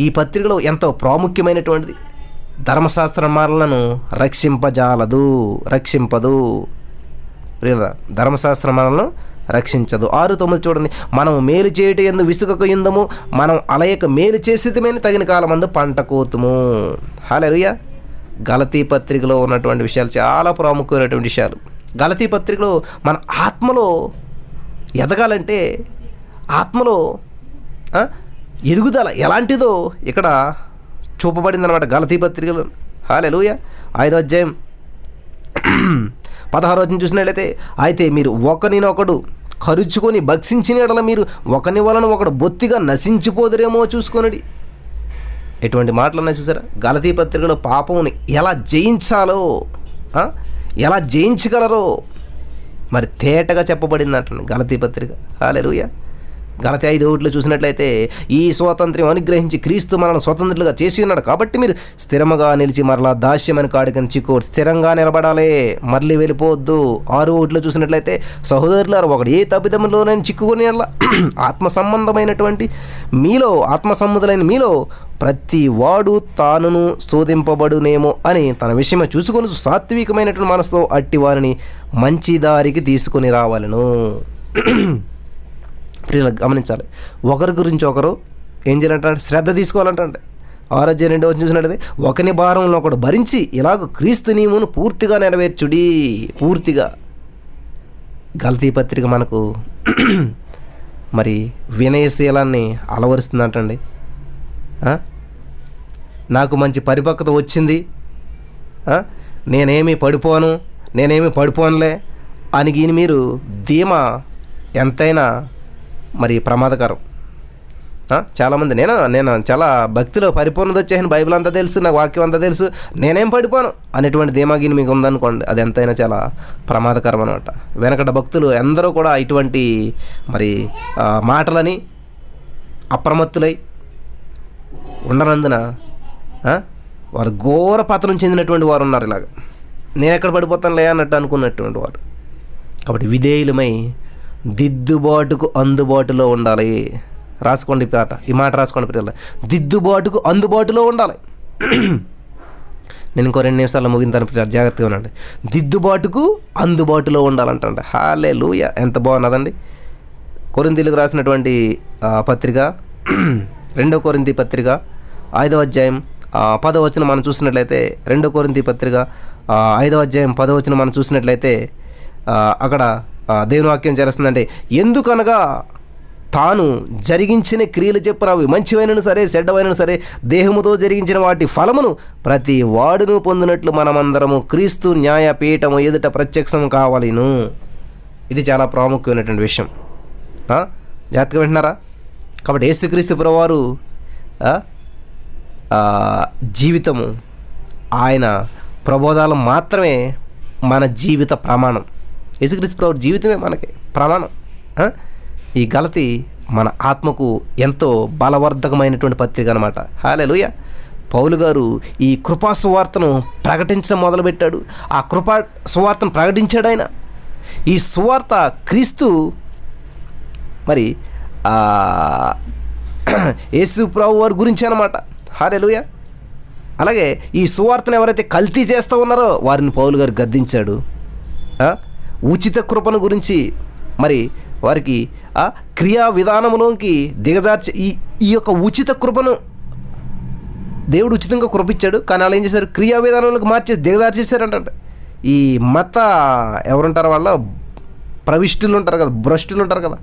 ఈ పత్రికలో ఎంతో ప్రాముఖ్యమైనటువంటిది. ధర్మశాస్త్ర మార్లను రక్షింపదు. ధర్మశాస్త్ర మనలను రక్షించదు. 6:9 చూడండి, మనము మేలు చేయట ఎందు విసుగక యుందము, మనం అలయక మేలు చేసేదమని తగిన కాలమందు పంట కోతుము. హల్లెలూయా. గలతీ పత్రికలో ఉన్నటువంటి విషయాలు చాలా ప్రాముఖ్యమైనటువంటి విషయాలు. గలతీ పత్రికలో మన ఆత్మలో ఎదగాలంటే, ఆత్మలో ఎదుగుదల ఎలాంటిదో ఇక్కడ చూపబడిందనమాట గలతీ పత్రికలో. హల్లెలూయా. 5వ అధ్యాయం 16వ వచనం చూసినట్లయితే, అయితే మీరు ఒకరినొకడు కరుచుకొని భక్షించిన ఎడల మీరు ఒకని వలన ఒకడు బొత్తిగా నశించిపోదురేమో చూసుకొనుడి. ఎటువంటి మాటలు ఉన్నాయి చూసారా? గలతీ పత్రికలో పాపముని ఎలా జయించాలో, ఎలా జయించగలరో మరి తేటగా చెప్పబడింది గలతీ పత్రిక. హల్లెలూయా. గలతీ 5:1 చూసినట్లయితే, ఈ స్వాతంత్ర్యం అనుగ్రహించి క్రీస్తు మనల్ని స్వతంత్రులుగా చేసి ఉన్నాడు కాబట్టి మీరు స్థిరముగా నిలిచి మరలా దాస్యమని కాడికని చిక్కోడు. స్థిరంగా నిలబడాలి, మళ్ళీ వెళ్ళిపోవద్దు. 6:1 చూసినట్లయితే, సహోదరులారా ఒకడు ఏ తప్పిదములోనైనా చిక్కుకొని ఆత్మ సంబంధులైన మీలో ప్రతి వాడు తానును శోధింపబడునేమో అని తన విషయమే చూసుకొని సాత్వికమైనటువంటి మనసుతో అట్టి వారిని మంచి దారికి తీసుకొని రావాలను. ప్రియులకు గమనించాలి, ఒకరి గురించి ఒకరు ఏం చేయాలంటే శ్రద్ధ తీసుకోవాలంటే. 6వ అధ్యాయం 2వ వచనం చూసినట్లయితే, ఒకని భారంలో ఒకడు భరించి ఇలాగ క్రీస్తు నియమమును పూర్తిగా నెరవేర్చుడి. పూర్తిగా గలతీ పత్రిక మనకు మరి వినయశీలాన్ని అలవరుస్తుందంటండి. నాకు మంచి పరిపక్వత వచ్చింది, నేనేమి పడిపోనులే అని మీరు ధీమా ఎంతైనా మరి ప్రమాదకరం. చాలామంది నేను చాలా భక్తిలో పరిపూర్ణత వచ్చేసిన, బైబిల్ అంతా తెలుసు, నాకు వాక్యం అంతా తెలుసు, నేనేం పడిపోను అనేటువంటి ధీమాగిని మీకు ఉందనుకోండి, అది ఎంతైనా చాలా ప్రమాదకరం అనమాట. వెనకట భక్తులు ఎందరో కూడా ఇటువంటి మరి మాటలని అప్రమత్తులై ఉండనందున వారు ఘోర పతనం చెందినటువంటి వారు ఉన్నారు. ఇలాగ నేను ఎక్కడ పడిపోతానులే అన్నట్టు అనుకున్నటువంటి వారు. కాబట్టి విధేయులమై దిద్దుబాటుకు అందుబాటులో ఉండాలి. రాసుకోండి ఈ మాట రాసుకోండి పిల్లలు. దిద్దుబాటుకు అందుబాటులో ఉండాలి. నేను ఇంకో 2 నిమిషాల్లో ముగింతాను పిల్లలు, జాగ్రత్తగా ఉండండి. దిద్దుబాటుకు అందుబాటులో ఉండాలంటండి. హల్లెలూయా, ఎంత బాగున్నదండి. కొరింథీయులకు రాసినటువంటి పత్రిక 2 కొరింథీ పత్రిక 5వ అధ్యాయం 10వ వచనం మనం చూసినట్లయితే, 2 కొరింథీ పత్రిక 5వ అధ్యాయం 10వ వచనం మనం చూసినట్లయితే అక్కడ దేవుని వాక్యం చేస్తుందంటే, ఎందుకనగా తాను జరిగించిన క్రియలు చెప్పున అవి మంచివైనను సరే చెడ్డవైనను సరే దేహముతో జరిగించిన వాటి ఫలమును ప్రతి వాడును పొందినట్లు మనమందరము క్రీస్తు న్యాయపీఠము ఎదుట ప్రత్యక్షం కావాలిను. ఇది చాలా ప్రాముఖ్యమైనటువంటి విషయం. జాగ్రత్తగా వింటున్నారా? కాబట్టి యేసుక్రీస్తు ప్రభువారు జీవితము, ఆయన ప్రబోధాలు మాత్రమే మన జీవిత ప్రమాణం. యేసుక్రీస్తు ప్రభువు జీవితమే మనకి ప్రమాణం. ఈ గలతీ మన ఆత్మకు ఎంతో బలవర్ధకమైనటువంటి పత్రిక అనమాట. హల్లెలూయా. పౌలు గారు ఈ కృపా సువార్తను ప్రకటించడం మొదలుపెట్టాడు. ఆ కృపా సువార్తను ప్రకటించాడు ఆయన. ఈ సువార్త క్రీస్తు మరి యేసు ప్రభు వారి గురించి అనమాట. హల్లెలూయా. అలాగే ఈ సువార్తను ఎవరైతే కల్తీ చేస్తూ ఉన్నారో వారిని పౌలు గారు గద్దించాడు. ఉచిత కృపను గురించి మరి వారికి క్రియా విధానంలోకి దిగజార్చి ఈ యొక్క ఉచిత కృపను దేవుడు ఉచితంగా కృపించాడు, కానీ వాళ్ళు ఏం చేశారు? క్రియా విధానంలోకి మార్చేసి దిగజార్చేశారంట. ఈ మత ఎవరుంటారో వాళ్ళ ప్రవిష్టులు ఉంటారు కదా, భ్రష్టులు ఉంటారు కదా,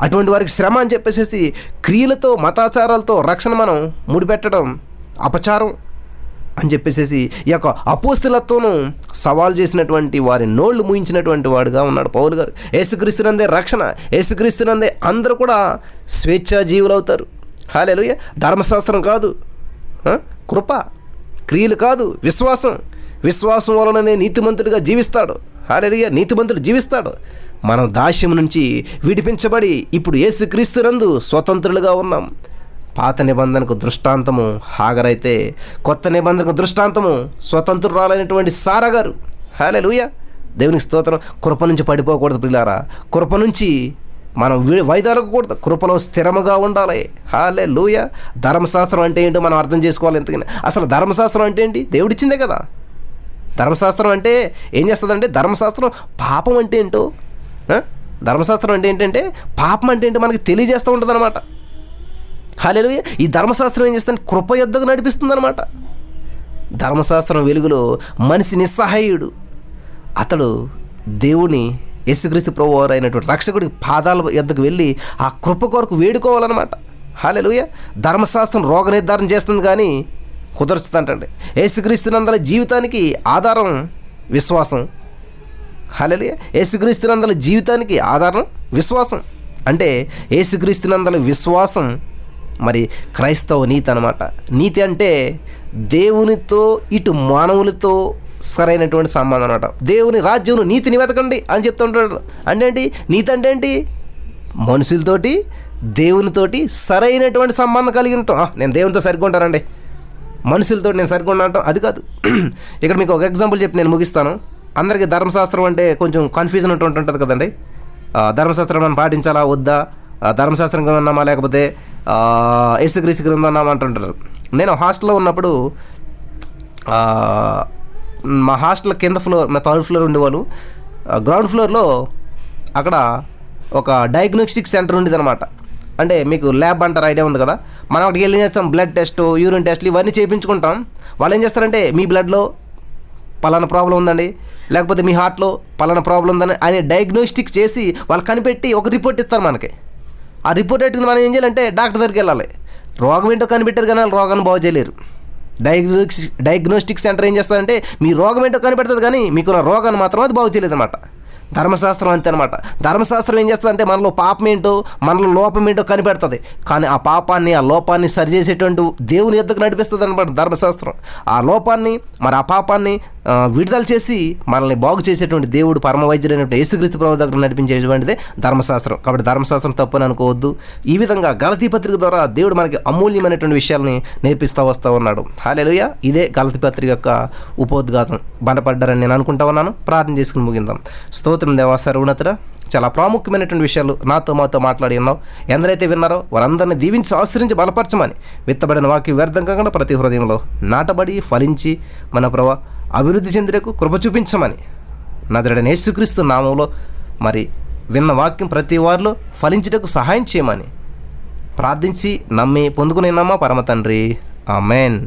అటువంటి వారికి శ్రమ అని చెప్పేసి క్రియలతో మతాచారాలతో రక్షణ మనం ముడిపెట్టడం అపచారం అని చెప్పేసి ఈ యొక్క అపోస్తలత్వను సవాల్ చేసినటువంటి వారి నోళ్లు మూయించినటువంటి వాడుగా ఉన్నాడు పౌలు గారు. యేసుక్రీస్తునందే రక్షణ, యేసుక్రీస్తునందే అందరూ కూడా స్వేచ్ఛా జీవులు అవుతారు. హల్లెలూయా. ధర్మశాస్త్రం కాదు, కృప, క్రియలు కాదు, విశ్వాసం వలననే నీతిమంతుడిగా జీవిస్తాడు. హల్లెలూయా. నీతిమంతుడు జీవిస్తాడు. మనం దాస్యం నుంచి విడిపించబడి ఇప్పుడు యేసుక్రీస్తునందు స్వతంత్రులుగా ఉన్నాం. పాత నిబంధనకు దృష్టాంతము హాగర్ అయితే, కొత్త నిబంధనకు దృష్టాంతము స్వతంత్రురాలైనటువంటి సారా గారు. హల్లెలూయా. దేవునికి స్తోత్రం. కృప నుంచి పడిపోకూడదు పిల్లారా. కృప నుంచి మనం వైదొలగకూడదు. కృపలో స్థిరముగా ఉండాలి. హల్లెలూయా. ధర్మశాస్త్రం అంటే ఏంటో మనం అర్థం చేసుకోవాలి. ఎంతకని అసలు ధర్మశాస్త్రం అంటే ఏంటి? దేవుడిచ్చిందే కదా. ధర్మశాస్త్రం అంటే ఏం చేస్తుందంటే, ధర్మశాస్త్రం పాపం అంటే ఏంటో, ధర్మశాస్త్రం అంటే ఏంటంటే పాపం అంటే ఏంటో మనకి తెలియజేస్తూ ఉంటుంది అనమాట. హల్లెలూయా. ఈ ధర్మశాస్త్రం ఏం చేస్తుంది? కృప యొద్దకు నడిపిస్తుంది అనమాట. ధర్మశాస్త్రం వెలుగులో మనిషి నిస్సహాయుడు. అతడు దేవుని యేసుక్రీస్తు ప్రభువారు అయినటువంటి రక్షకుడి పాదాల యొద్దకు వెళ్ళి ఆ కృప కొరకు వేడుకోవాలన్నమాట. హల్లెలూయా. ధర్మశాస్త్రం రోగ నిర్ధారణ చేస్తుంది కానీ కుదర్చుతుంటండి. యేసుక్రీస్తునందల జీవితానికి ఆధారం విశ్వాసం. హల్లెలూయా. యేసుక్రీస్తునందల జీవితానికి ఆధారం విశ్వాసం. అంటే యేసుక్రీస్తునందల విశ్వాసం మరి క్రైస్తవ నీతి అనమాట. నీతి అంటే దేవునితో ఇటు మానవులతో సరైనటువంటి సంబంధం అనమాట. దేవుని రాజ్యం నీతిని వెతకండి అని చెప్తుంటాడు. అంటే ఏంటి నీతి? అంటే ఏంటి? మనుషులతోటి దేవునితోటి సరైనటువంటి సంబంధం కలిగి ఉంటాం. నేను దేవునితో సరిగ్గా ఉంటానండి, మనుషులతో నేను సరిగ్గా ఉంటాను, అది కాదు. ఇక్కడ మీకు ఒక ఎగ్జాంపుల్ చెప్పి నేను ముగిస్తాను. అందరికీ ధర్మశాస్త్రం అంటే కొంచెం కన్ఫ్యూజన్ ఉంటుంది కదండి. ధర్మశాస్త్రం మనం పాటించాలా వద్దా, ధర్మశాస్త్రం కింద ఉన్నామా లేకపోతే యేసుక్రీస్తు కింద ఉన్నామా అంటుంటారు. నేను హాస్టల్లో ఉన్నప్పుడు మా హాస్టల్ కింద ఫ్లోర్, మా థర్డ్ ఫ్లోర్ ఉండేవాళ్ళు. గ్రౌండ్ ఫ్లోర్లో అక్కడ ఒక డయాగ్నోస్టిక్ సెంటర్ ఉండేది అనమాట. అంటే మీకు ల్యాబ్ అంటారు, ఐడియా ఉంది కదా. మనం అక్కడికి వెళ్ళి చేస్తాం, బ్లడ్ టెస్ట్, యూరిన్ టెస్ట్లు ఇవన్నీ చేయించుకుంటాం. వాళ్ళు ఏం చేస్తారంటే మీ బ్లడ్లో పలానా ప్రాబ్లం ఉందండి, లేకపోతే మీ హార్ట్లో పలానా ప్రాబ్లం ఉందని అని డయాగ్నోస్టిక్ చేసి వాళ్ళు కనిపెట్టి ఒక రిపోర్ట్ ఇస్తారు మనకి. ఆ రిపోర్ట్ పెట్టుకుని మనం ఏం చేయాలంటే డాక్టర్ దగ్గరికి వెళ్ళాలి. రోగం ఏంటో కనిపెట్టారు కానీ వాళ్ళు రోగాన్ని బాగు చేయలేరు. డయాగ్నోస్టిక్ సెంటర్ ఏం చేస్తారంటే మీ రోగం ఏంటో కనిపెడుతుంది కానీ మీకున్న రోగాన్ని మాత్రం అది బాగు చేయలేదు అనమాట. ధర్మశాస్త్రం అంతే అనమాట. ధర్మశాస్త్రం ఏం చేస్తుందంటే మనలో పాపం ఏంటో, మనలో లోపం ఏంటో కనిపెడుతుంది, కానీ ఆ పాపాన్ని ఆ లోపాన్ని సరిచేసేటువంటి దేవుని యొద్దకు నడిపిస్తుంది అనమాట ధర్మశాస్త్రం. ఆ లోపాన్ని మరి ఆ పాపాన్ని విడుదల చేసి మనల్ని బాగు చేసేటువంటి దేవుడు పరమ వైద్యుడైనటువంటి యేసుక్రీస్తు ప్రభువు దగ్గర నడిపించేటువంటిదే ధర్మశాస్త్రం. కాబట్టి ధర్మశాస్త్రం తప్పని అనుకోవద్దు. ఈ విధంగా గలతీ పత్రిక ద్వారా దేవుడు మనకి అమూల్యమైనటువంటి విషయాల్ని నేర్పిస్తూ వస్తూ ఉన్నాడు. హల్లెలూయా. ఇదే గలతీ పత్రిక యొక్క ఉపోద్ఘాతం. బలపడ్డారని నేను అనుకుంటా ఉన్నాను. ప్రార్థన చేసుకుని ముగిందాం. స్తోత్రం దేవా, సర్వోన్నతుడా, చాలా ప్రాముఖ్యమైనటువంటి విషయాలు మాతో మాట్లాడి ఉన్నావు. ఎందరైతే విన్నారో వారందరినీ దీవించి ఆశ్రయించి బలపరచమని, విత్తబడిన వాక్యం వ్యర్థం కాకుండా ప్రతి హృదయంలో నాటబడి ఫలించి మన ప్రభు అభివృద్ధి చెందినకు కృప చూపించమని నజరేయుడైన యేసుక్రీస్తు నామంలో మరి విన్న వాక్యం ప్రతి వారిలో ఫలించుటకు సహాయం చేయమని ప్రార్థించి నమ్మి పొందుకునేనమ్మా పరమ తండ్రి. ఆమెన్.